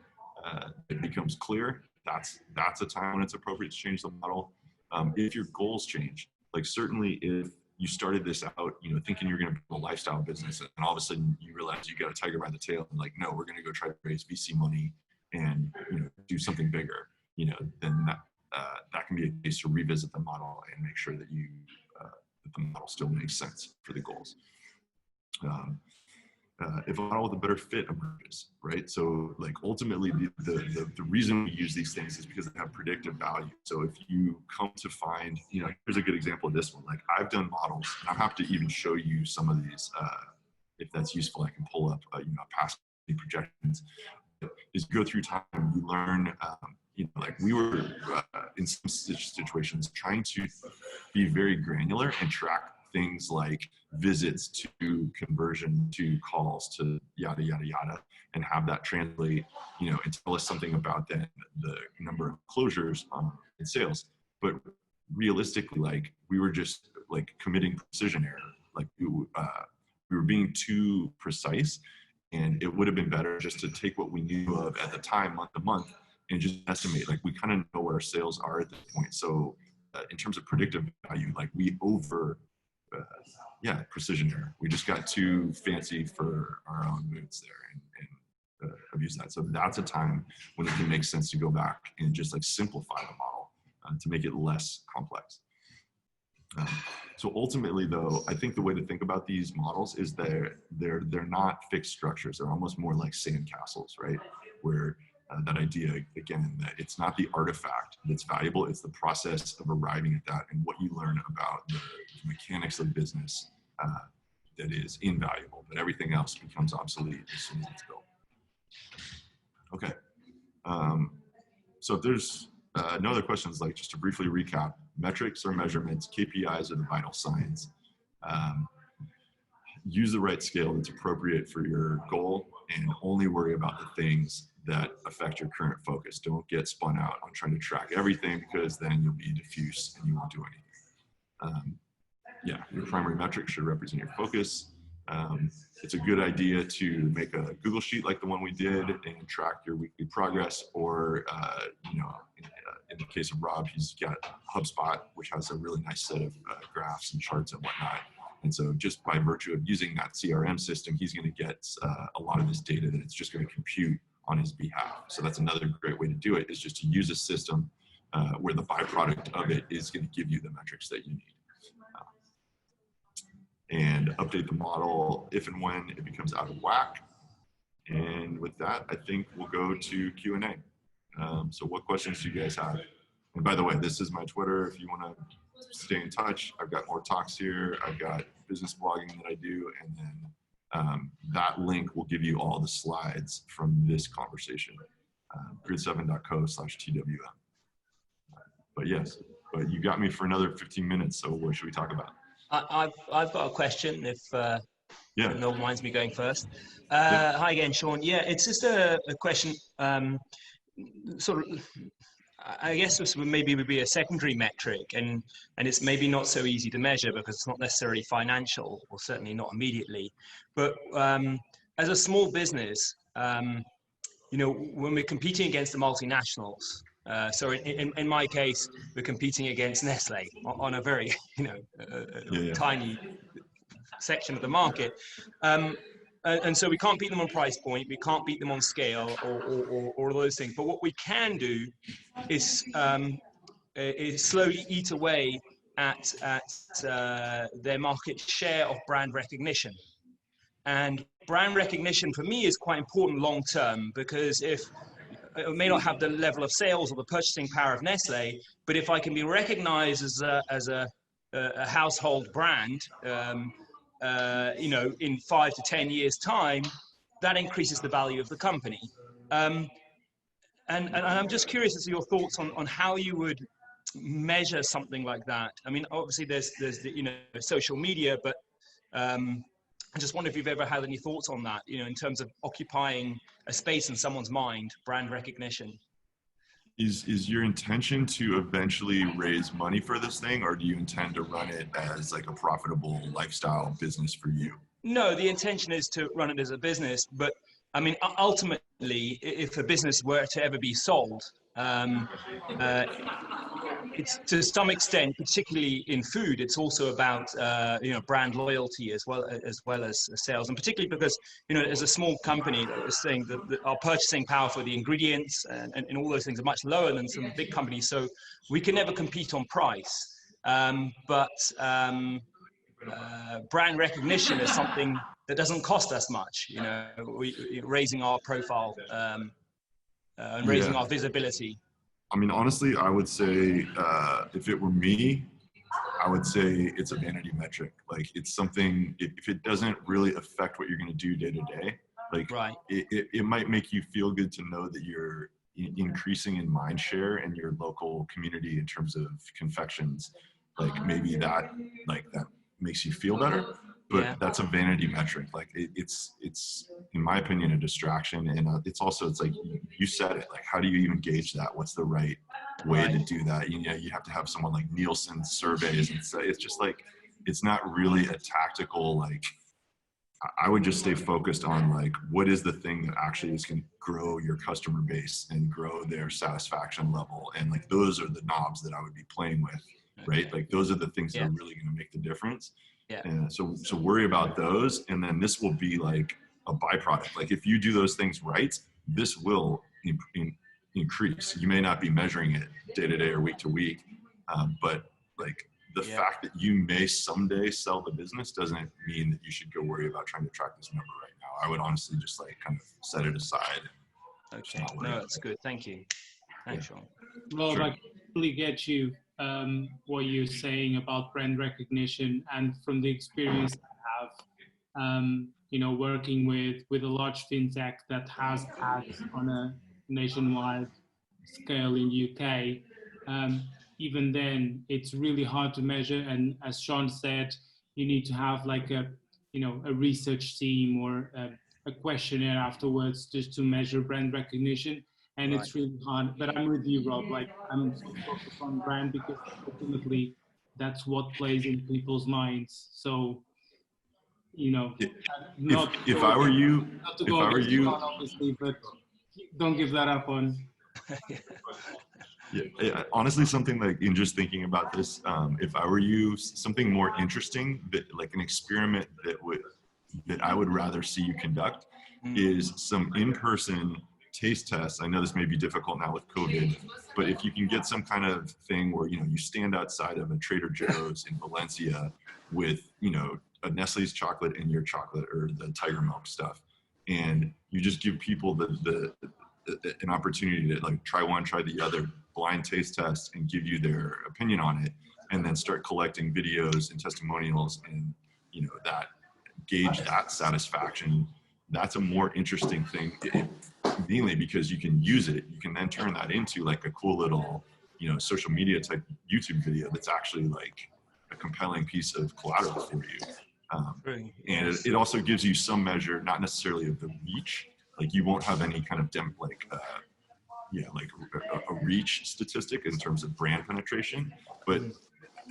it becomes clear. That's a time when it's appropriate to change the model. If your goals change, like, certainly if you started this out, you know, thinking you're going to build a lifestyle business, and all of a sudden you realize you got a tiger by the tail, and like, no, we're going to go try to raise VC money and, you know, do something bigger, you know, then that can be a case to revisit the model and make sure that that the model still makes sense for the goals. If a model with a better fit emerges, right? So, like, ultimately the reason we use these things is because they have predictive value. So if you come to find, you know, here's a good example of this one. Like, I've done models, and I'm happy to even show you some of these. If that's useful, I can pull up, you know, past projections. As you go through time, you learn, you know, like, we were in some situations trying to be very granular and track things like visits to conversion to calls to yada, yada, yada, and have that translate, you know, and tell us something about then the number of closures in sales. But realistically, like, we were just, like, committing precision error. Like, we were being too precise, and it would have been better just to take what we knew of at the time, month to month, and just estimate. Like, we kind of know what our sales are at this point. So in terms of predictive value, like, we precision error. We just got too fancy for our own moods there and abuse that. So that's a time when it can make sense to go back and just, like, simplify the model to make it less complex. So ultimately, though, I think the way to think about these models is they're not fixed structures. They're almost more like sandcastles, right? Where that idea, again, that it's not the artifact that's valuable, it's the process of arriving at that and what you learn about the mechanics of business that is invaluable, but everything else becomes obsolete as soon as it's built. Okay. So if there's no other questions, like, just to briefly recap, metrics or measurements, KPIs are the vital signs. Use the right scale that's appropriate for your goal, and only worry about the things that affect your current focus. Don't get spun out on trying to track everything, because then you'll be diffuse and you won't do anything. Yeah, your primary metric should represent your focus. It's a good idea to make a Google sheet like the one we did and track your weekly progress, or you know, in the case of Rob, he's got HubSpot, which has a really nice set of graphs and charts and whatnot. And so just by virtue of using that CRM system, he's going to get a lot of this data that it's just going to compute on his behalf. So that's another great way to do it, is just to use a system where the byproduct of it is going to give you the metrics that you need. And update the model if and when it becomes out of whack. And with that, I think we'll go to Q&A. So what questions do you guys have? And by the way, this is my Twitter. If you want to stay in touch, I've got more talks here. I've got business blogging that I do. And then that link will give you all the slides from this conversation. grid7.co/TWM. But yes, but you got me for another 15 minutes. So what should we talk about? I've got a question, if no one minds me going first. Yeah. Hi again, Sean. Yeah, it's just a question, sort of, I guess this maybe would be a secondary metric, and it's maybe not so easy to measure because it's not necessarily financial, or certainly not immediately. But as a small business, you know, when we're competing against the multinationals, so in my case, we're competing against Nestle on a very, you know, tiny section of the market. And so we can't beat them on price point, we can't beat them on scale, or those things. But what we can do is slowly eat away at their market share of brand recognition. And brand recognition for me is quite important long term, because if it may not have the level of sales or the purchasing power of Nestle, but if I can be recognized as a household brand, you know, in 5 to 10 years' time, that increases the value of the company. And I'm just curious as to your thoughts on how you would measure something like that. I mean, obviously there's the, you know, social media, but I just wonder if you've ever had any thoughts on that, you know, in terms of occupying a space in someone's mind, brand recognition. Is your intention to eventually raise money for this thing, or do you intend to run it as like a profitable lifestyle business for you? No, the intention is to run it as a business, but I mean, ultimately, if a business were to ever be sold, it's to some extent, particularly in food, it's also about you know, brand loyalty as well as sales, and particularly because, you know, as a small company, I was saying that our purchasing power for the ingredients and all those things are much lower than some big companies, so we can never compete on price. Brand recognition is something that doesn't cost us much, you know, raising our profile and raising our visibility. I mean, honestly, I would say if it were me, I would say it's a vanity metric. Like, it's something, if it doesn't really affect what you're going to do day to day, like it might make you feel good to know that you're increasing in mind share in your local community in terms of confections. Like, maybe that makes you feel better, but that's a vanity metric. Like, it's in my opinion a distraction, and it's also, it's like you said it, like, how do you even gauge that? What's the right way to do that? You know, you have to have someone like Nielsen surveys, and so it's just like, it's not really a tactical, like, I would just stay focused on like, what is the thing that actually is going to grow your customer base and grow their satisfaction level, and like, those are the knobs that I would be playing with, right? Like, those are the things that are really going to make the difference. And so worry about those, and then this will be like a byproduct. Like, if you do those things right, this will increase. You may not be measuring it day to day or week to week, but like, the fact that you may someday sell the business doesn't mean that you should go worry about trying to track this number right now. I would honestly just like kind of set it aside. Okay, no, that's good. Thank you. Thanks, Sean. Rob, I completely get you, what you're saying about brand recognition, and from the experience I have, you know, working with a large fintech that has ads on a nationwide scale in UK, even then it's really hard to measure. And as Sean said, you need to have like a, you know, a research team or a questionnaire afterwards just to measure brand recognition. And it's really hard, but I'm with you, Rob. Like, I'm so focused on brand because ultimately that's what plays in people's minds. So, you know, if I were you, obviously, but don't give that up on. Yeah, honestly, something like, in just thinking about this, if I were you, something more interesting, that like an experiment that I would rather see you conduct is some in-person taste tests. I know this may be difficult now with COVID, but if you can get some kind of thing where, you know, you stand outside of a Trader Joe's in Valencia with, you know, a Nestle's chocolate and your chocolate, or the Tiger Milk stuff, and you just give people an opportunity to like try one, try the other, blind taste test, and give you their opinion on it, and then start collecting videos and testimonials, and, you know, that gauge that satisfaction. That's a more interesting thing, mainly because you can use it. You can then turn that into like a cool little, you know, social media type YouTube video that's actually like a compelling piece of collateral for you. And it also gives you some measure, not necessarily of the reach. Like, you won't have any kind of a reach statistic in terms of brand penetration. But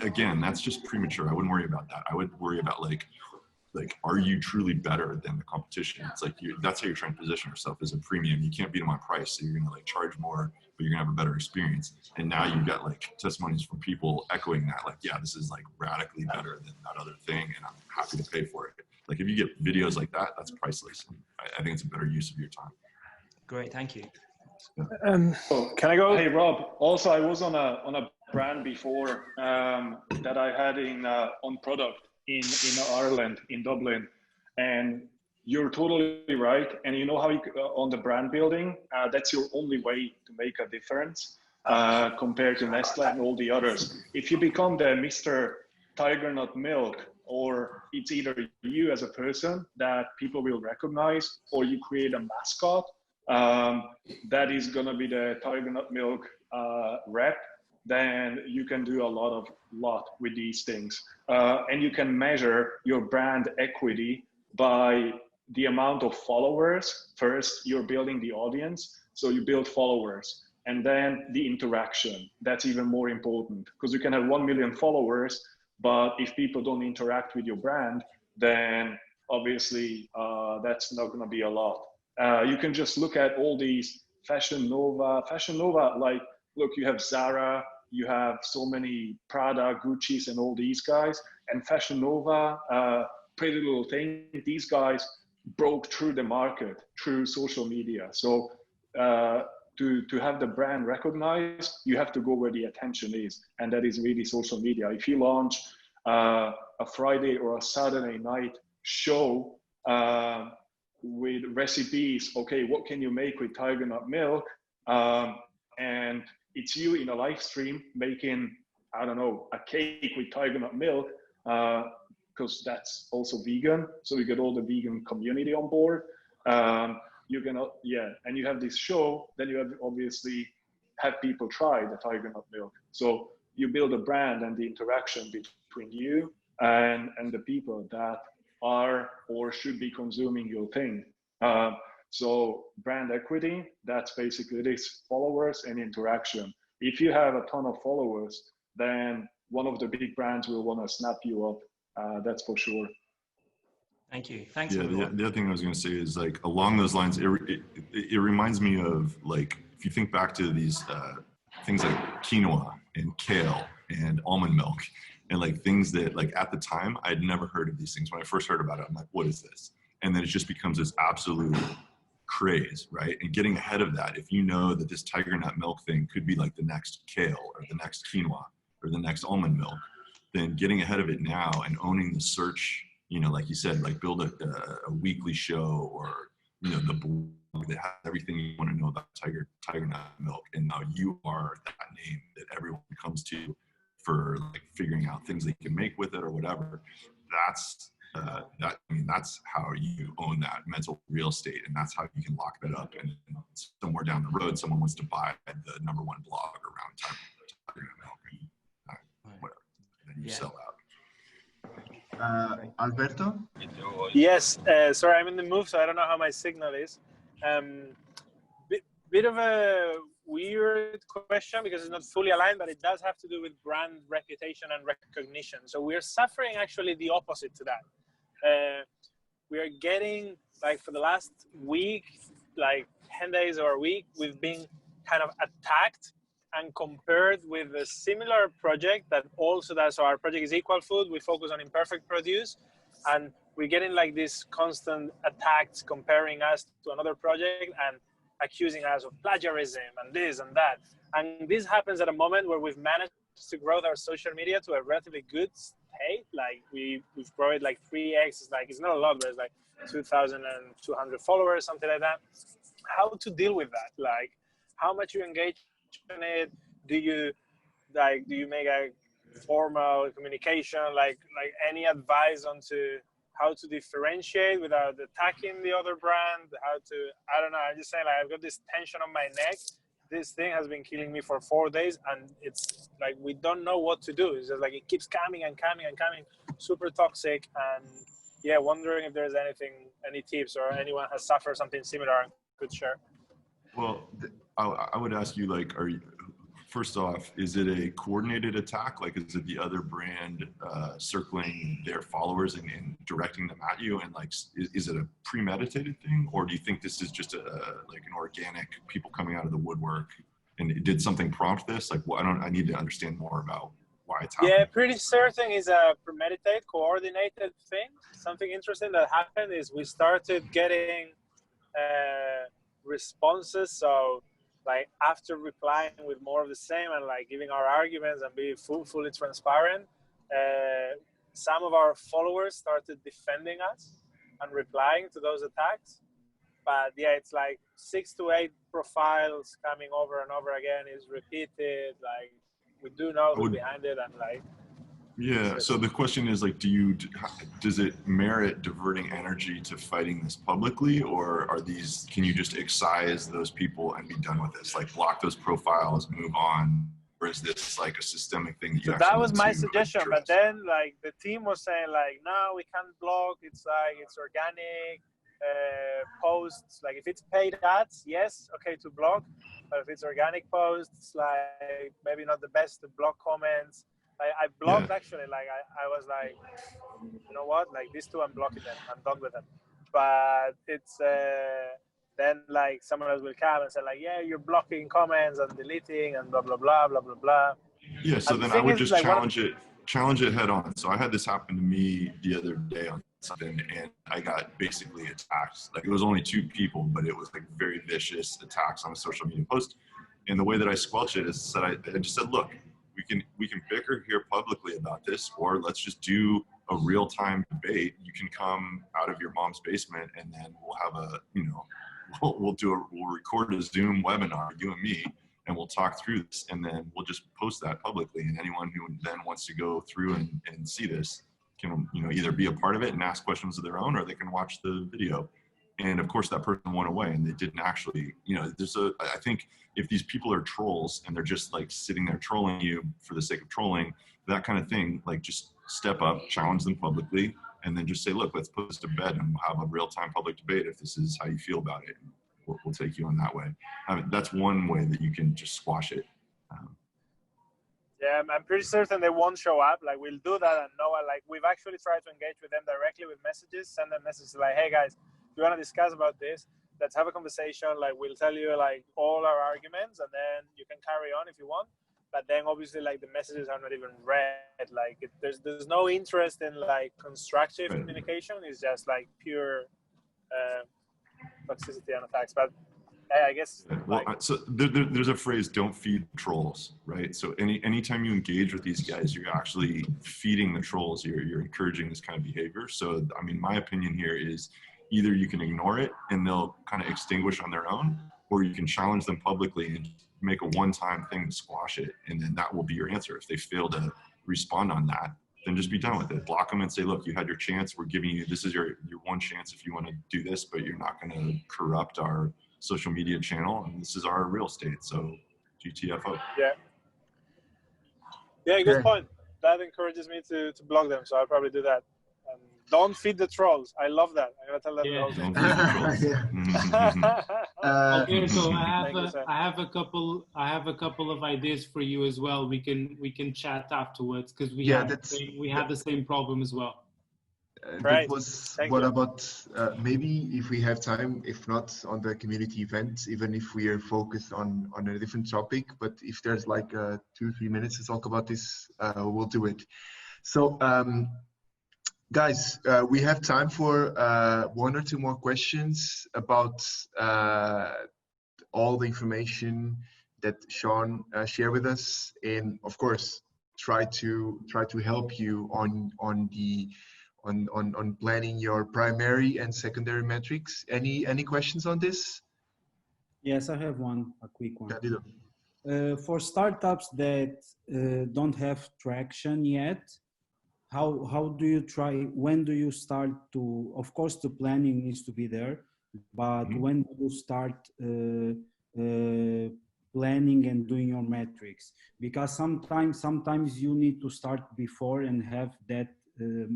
again, that's just premature. I wouldn't worry about that. I would worry about like, are you truly better than the competition? It's like, that's how you're trying to position yourself, as a premium. You can't beat them on price, so you're gonna like charge more, but you're gonna have a better experience. And now you've got like testimonies from people echoing that, like, yeah, this is like radically better than that other thing, and I'm happy to pay for it. Like, if you get videos like that, that's priceless. I think it's a better use of your time. Great, thank you. Can I go? Hey, Rob. Also, I was on a brand before that I had on product in Ireland, in Dublin, and you're totally right. And you know how you, on the brand building, that's your only way to make a difference compared to Nestle and all the others. If you become the Mr. Tiger Nut Milk, or it's either you as a person that people will recognize, or you create a mascot that is going to be the Tiger Nut Milk rep, then you can do a lot with these things. And you can measure your brand equity by the amount of followers. First, you're building the audience, so you build followers. And then the interaction, that's even more important, because you can have 1 million followers, but if people don't interact with your brand, then obviously that's not going to be a lot. You can just look at all these Fashion Nova, like, look, you have Zara, you have so many Prada, Gucci's, and all these guys, and Fashion Nova, Pretty Little Thing, these guys broke through the market through social media. So to have the brand recognized, you have to go where the attention is, and that is really social media. If you launch a Friday or a Saturday night show with recipes, okay, what can you make with tiger nut milk? And it's you in a live stream making, I don't know, a cake with tiger nut milk, because that's also vegan. So you get all the vegan community on board. You can, and you have this show, then you have obviously have people try the tiger nut milk. So you build a brand and the interaction between you and the people that are or should be consuming your thing. So brand equity, that's basically this, followers and interaction. If you have a ton of followers, then one of the big brands will want to snap you up. That's for sure. Thank you. Thanks. Yeah, the other thing I was going to say is, like, along those lines, it reminds me of, like, if you think back to these things like quinoa and kale and almond milk, and like things that, like, at the time I'd never heard of these things. When I first heard about it, I'm like, what is this? And then it just becomes this absolute craze, right? And getting ahead of that, if you know that this tiger nut milk thing could be like the next kale or the next quinoa or the next almond milk, then getting ahead of it now and owning the search, you know, like you said, like build a weekly show, or, you know, the blog that has everything you want to know about tiger nut milk, and now you are that name that everyone comes to for, like, figuring out things they can make with it or whatever. That's that's how you own that mental real estate, and that's how you can lock that up. And somewhere down the road, someone wants to buy the #1 blog around tiger nut milk, and whatever, then you sell out. Alberto? Yes, sorry, I'm in the move, so I don't know how my signal is. Bit of a weird question because it's not fully aligned, but it does have to do with brand reputation and recognition. So we're suffering actually the opposite to that. We are getting, like, for the last week, like 10 days or a week, we've been kind of attacked and compared with a similar project that also does. So our project is Equal Food. We focus on imperfect produce, and we're getting like this constant attacks comparing us to another project and accusing us of plagiarism and this and that. And this happens at a moment where we've managed to grow our social media to a relatively good state. Like we've grown it like 3x. It's not a lot, but it's like 2,200 followers, something like that. How to deal with that? Like, how much you engage in it? Do you make a formal communication? Like any advice onto how to differentiate without attacking the other brand? I don't know. I'm just saying, like, I've got this tension on my neck. This thing has been killing me for 4 days, and it's like we don't know what to do. It's just like it keeps coming and coming and coming, super toxic. And yeah, wondering if there's any tips, or anyone has suffered something similar and could share. Well, I would ask you, like, first off, is it a coordinated attack? Like, is it the other brand circling their followers and directing them at you? And, like, is it a premeditated thing? Or do you think this is just like an organic people coming out of the woodwork? And did something prompt this? Like, well, I need to understand more about why it's happening. Yeah, pretty certain is a premeditated, coordinated thing. Something interesting that happened is we started getting responses. So, like, after replying with more of the same and like giving our arguments and being fully transparent, some of our followers started defending us. and replying to those attacks. But yeah, it's like 6 to 8 profiles coming over and over again, is repeated. Like, we do know who's behind it, and like. Yeah. So the question is like, does it merit diverting energy to fighting this publicly, or can you just excise those people and be done with this? Like, block those profiles, move on. Or is this like a systemic thing that you that was my need to suggestion, address? but then like the team was saying like, no, we can't block. It's like, it's organic posts. Like if it's paid ads, yes, okay to block. But if it's organic posts, like maybe not the best to block comments. I blocked actually. Like I was like, you know what? Like these two, I'm blocking them. I'm done with them. But it's then like someone else will come and say like, yeah, you're blocking comments and deleting and blah blah blah blah blah blah. Yeah. So then I would just challenge it head on. So I had this happen to me the other day on something, and I got basically attacked. Like it was only 2 people, but it was like very vicious attacks on a social media post. And the way that I squelch it is that I just said, look, we can bicker here publicly about this, or let's just do a real-time debate. You can come out of your mom's basement, and then we'll have we'll record a Zoom webinar, you and me, and we'll talk through this, and then we'll just post that publicly. And anyone who then wants to go through and see this can, either be a part of it and ask questions of their own, or they can watch the video. And of course that person went away, and they didn't actually, I think if these people are trolls and they're just like sitting there trolling you for the sake of trolling, that kind of thing, like just step up, challenge them publicly, and then just say, look, let's put this to bed and have a real-time public debate if this is how you feel about it. We'll take you on that way. That's one way that you can just squash it. Yeah, I'm pretty certain they won't show up. Like we'll do that, and Noah, like we've actually tried to engage with them directly with messages, send them messages like, hey guys, if you want to discuss about this, let's have a conversation. Like we'll tell you like all our arguments, and then you can carry on if you want. But then obviously like the messages are not even read. Like there's no interest in like constructive communication. It's just like pure toxicity and attacks. But I guess. Well, so there's a phrase: "Don't feed trolls," right? So anytime you engage with these guys, you're actually feeding the trolls. You're encouraging this kind of behavior. So I mean, my opinion here is either you can ignore it and they'll kind of extinguish on their own, or you can challenge them publicly and make a one-time thing to squash it, and then that will be your answer. If they fail to respond on that, then just be done with it. Block them and say, look, you had your chance. We're giving you, this is your one chance if you want to do this, but you're not going to corrupt our social media channel, and this is our real estate. So GTFO. Yeah, good point. That encourages me to block them, so I'll probably do that. Don't feed the trolls. I love that. I'm gonna tell them. Yeah. Don't feed the trolls. Okay, so I have a couple of ideas for you as well. We can chat afterwards because we have the same problem as well. That was what about maybe if we have time, if not on the community event, even if we are focused on a different topic, but if there's like 2-3 minutes to talk about this, we'll do it. So guys, we have time for 1 or 2 more questions about all the information that Sean shared with us, and of course try to help you on planning your primary and secondary metrics. Any questions on this? Yes, I have a quick one. For startups that don't have traction yet, how do you try, when do you start to, of course the planning needs to be there, but when do you start planning and doing your metrics? Because sometimes you need to start before and have that the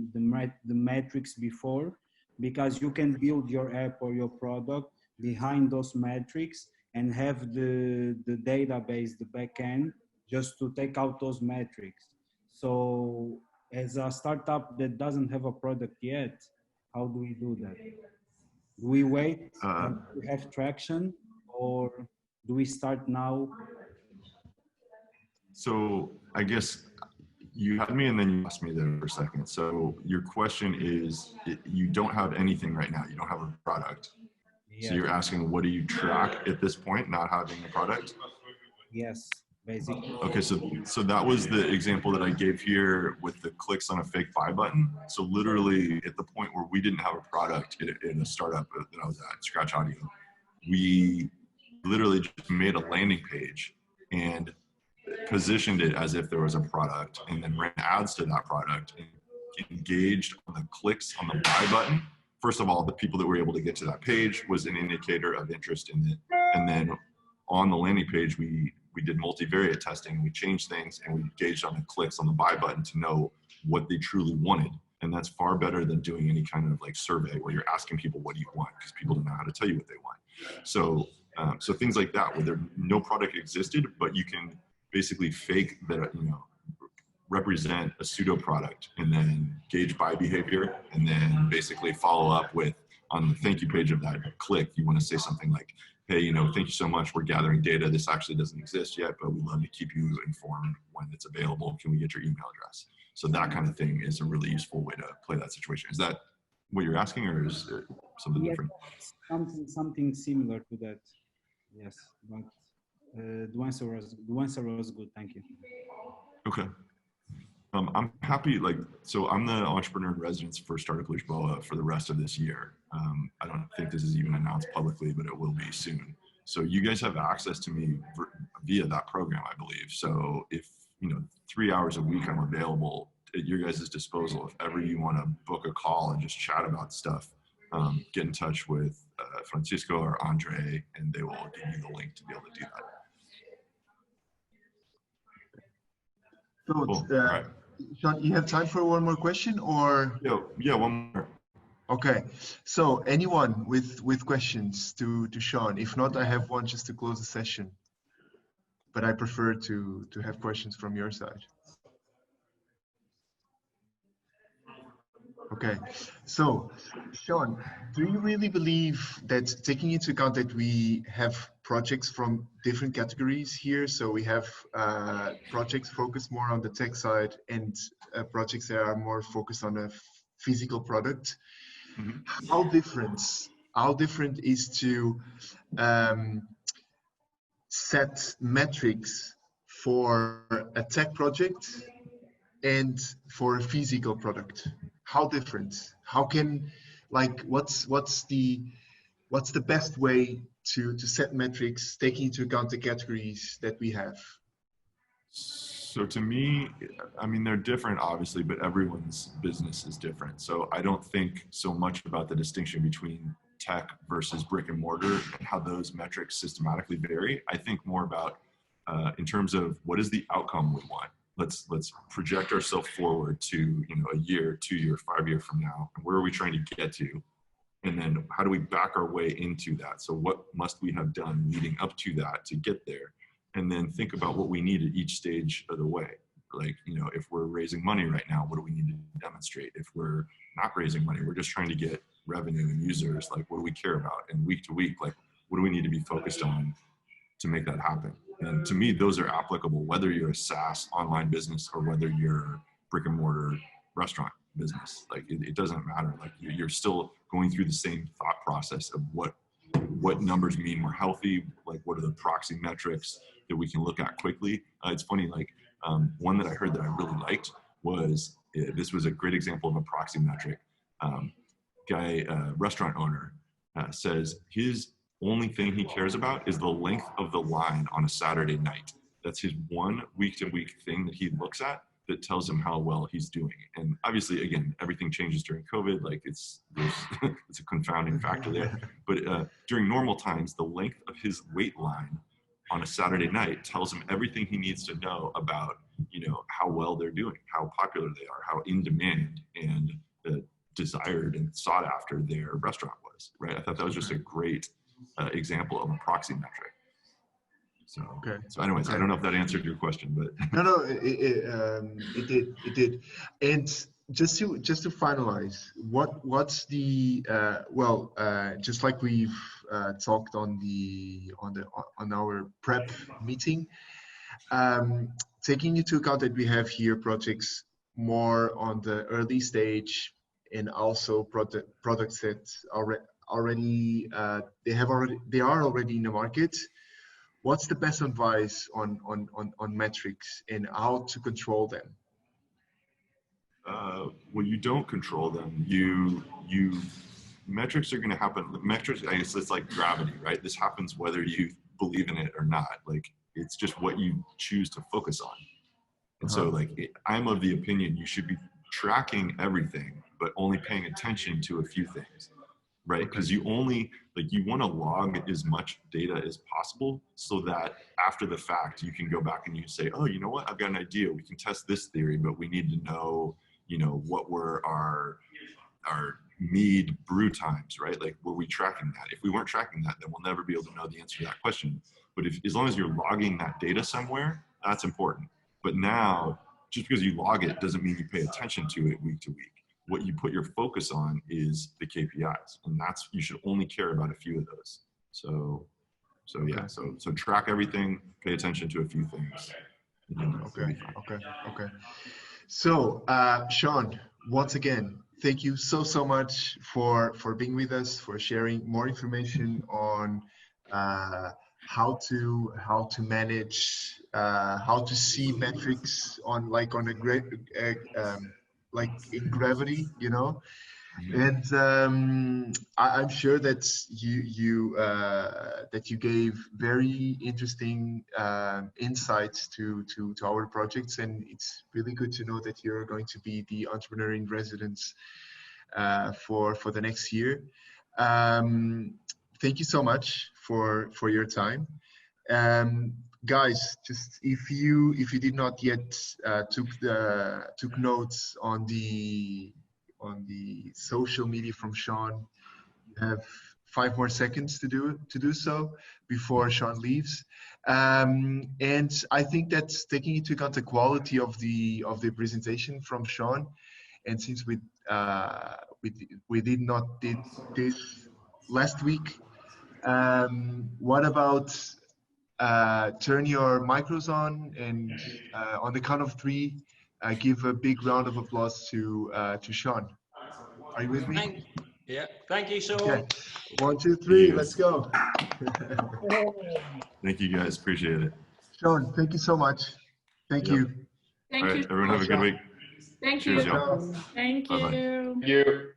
metrics before, because you can build your app or your product behind those metrics and have the database, the backend, just to take out those metrics. So as a startup that doesn't have a product yet, how do we do that? Do we wait to have traction, or do we start now? So I guess you had me and then you asked me there for a second. So your question is, you don't have anything right now. You don't have a product. Yeah. So you're asking, what do you track at this point, not having a product? Yes. basically. Okay, so that was the example that I gave here with the clicks on a fake buy button. So literally at the point where we didn't have a product in a startup that I was at, Scratch Audio, we literally just made a landing page and positioned it as if there was a product, and then ran ads to that product and engaged on the clicks on the buy button. First of all, the people that were able to get to that page was an indicator of interest in it. And then on the landing page, we did multivariate testing. We changed things and we engaged on the clicks on the buy button to know what they truly wanted. And that's far better than doing any kind of like survey where you're asking people, what do you want? Because people don't know how to tell you what they want. So things like that, where no product existed, but you can basically fake that, represent a pseudo product and then gauge buy behavior, and then basically follow up with, on the thank you page of that click, you want to say something like, hey, thank you so much. We're gathering data. This actually doesn't exist yet, but we'd love to keep you informed when it's available. Can we get your email address? So that kind of thing is a really useful way to play that situation. Is that what you're asking, or is it something different? Something similar to that. Yes, but the answer was good. Thank you. Okay. I'm happy, so I'm the entrepreneur in residence for Startup Lisboa for the rest of this year. I don't think this is even announced publicly, but it will be soon. So you guys have access to me via that program, I believe. So if, 3 hours a week I'm available at your guys' disposal, if ever you want to book a call and just chat about stuff, get in touch with Francisco or Andre, and they will give you the link to be able to do that. So, cool. All right. Sean, you have time for one more question, or? Yeah, one more. Okay, so anyone with questions to Sean? If not, I have one just to close the session. But I prefer to have questions from your side. Okay, so Sean, do you really believe that, taking into account that we have projects from different categories here, so we have projects focused more on the tech side and projects that are more focused on a physical product, how different is to set metrics for a tech project and for a physical product? How different? How can, what's the best way to set metrics taking into account the categories that we have? So to me, I mean, they're different, obviously, but everyone's business is different. So I don't think so much about the distinction between tech versus brick and mortar and how those metrics systematically vary. I think more about in terms of what is the outcome we want. Let's project ourselves forward to a year, 2 year, 5 year from now. Where are we trying to get to? And then how do we back our way into that? So what must we have done leading up to that to get there? And then think about what we need at each stage of the way. If we're raising money right now, what do we need to demonstrate? If we're not raising money, we're just trying to get revenue and users, what do we care about? And week to week, what do we need to be focused on to make that happen? And to me, those are applicable, whether you're a SaaS online business or whether you're brick and mortar restaurant business. It doesn't matter. You're still going through the same thought process of what numbers mean we're healthy, what are the proxy metrics that we can look at quickly. It's funny, one that I heard that I really liked was, this was a great example of a proxy metric. Restaurant owner says his only thing he cares about is the length of the line on a Saturday night. That's his one week-to-week thing that he looks at that tells him how well he's doing. And obviously, again, everything changes during COVID. It's a confounding factor there. But during normal times, the length of his wait line on a Saturday night tells him everything he needs to know about, how well they're doing, how popular they are, how in demand and desired and sought after their restaurant was, right? I thought that was just a great example of a proxy metric. So, okay. So anyways, okay. I don't know if that answered your question, but no, it did. And just to finalize, what's the just like we've talked on our prep meeting, taking into account that we have here projects more on the early stage and also products that they are already in the market. what's the best advice on metrics and how to control them? Well, you don't control them. Metrics are going to happen. Metrics, I guess it's like gravity, right? This happens whether you believe in it or not. Like, it's just what you choose to focus on. And so, like, I'm of the opinion you should be tracking everything, but only paying attention to a few things, right? Because you only, like, you want to log as much data as possible so that after the fact, you can go back and you say, oh, you know what? I've got an idea. We can test this theory, but we need to know, you know, what were our mead brew times, right? Like, were we tracking that? If we weren't tracking that, then we'll never be able to know the answer to that question. But as long as you're logging that data somewhere, that's important. But now, just because you log it doesn't mean you pay attention to it week to week. What you put your focus on is the KPIs, and you should only care about a few of those. So yeah, so track everything, pay attention to a few things. Okay. So, Sean, once again, thank you so much for being with us, for sharing more information on how to manage, how to see metrics on a great like in gravity, you know. And I'm sure that you gave very interesting insights to our projects, and it's really good to know that you're going to be the entrepreneur in residence for the next year. Thank you so much for your time. Guys, just if you did not yet took notes on the social media from Sean, you have 5 more seconds to do so before Sean leaves. And I think that's taking into account the quality of the presentation from Sean. And since we did not did this last week, what about turn your micros on, and on the count of 3, give a big round of applause to Sean. Are you with me? Thank you, Sean. Okay. 1, 2, 3, let's go. Thank you guys, appreciate it. Sean, thank you so much. Thank you. Thank you. Everyone have a good week. Thank Cheers, you. y'all. Thank you. Bye-bye. Thank you.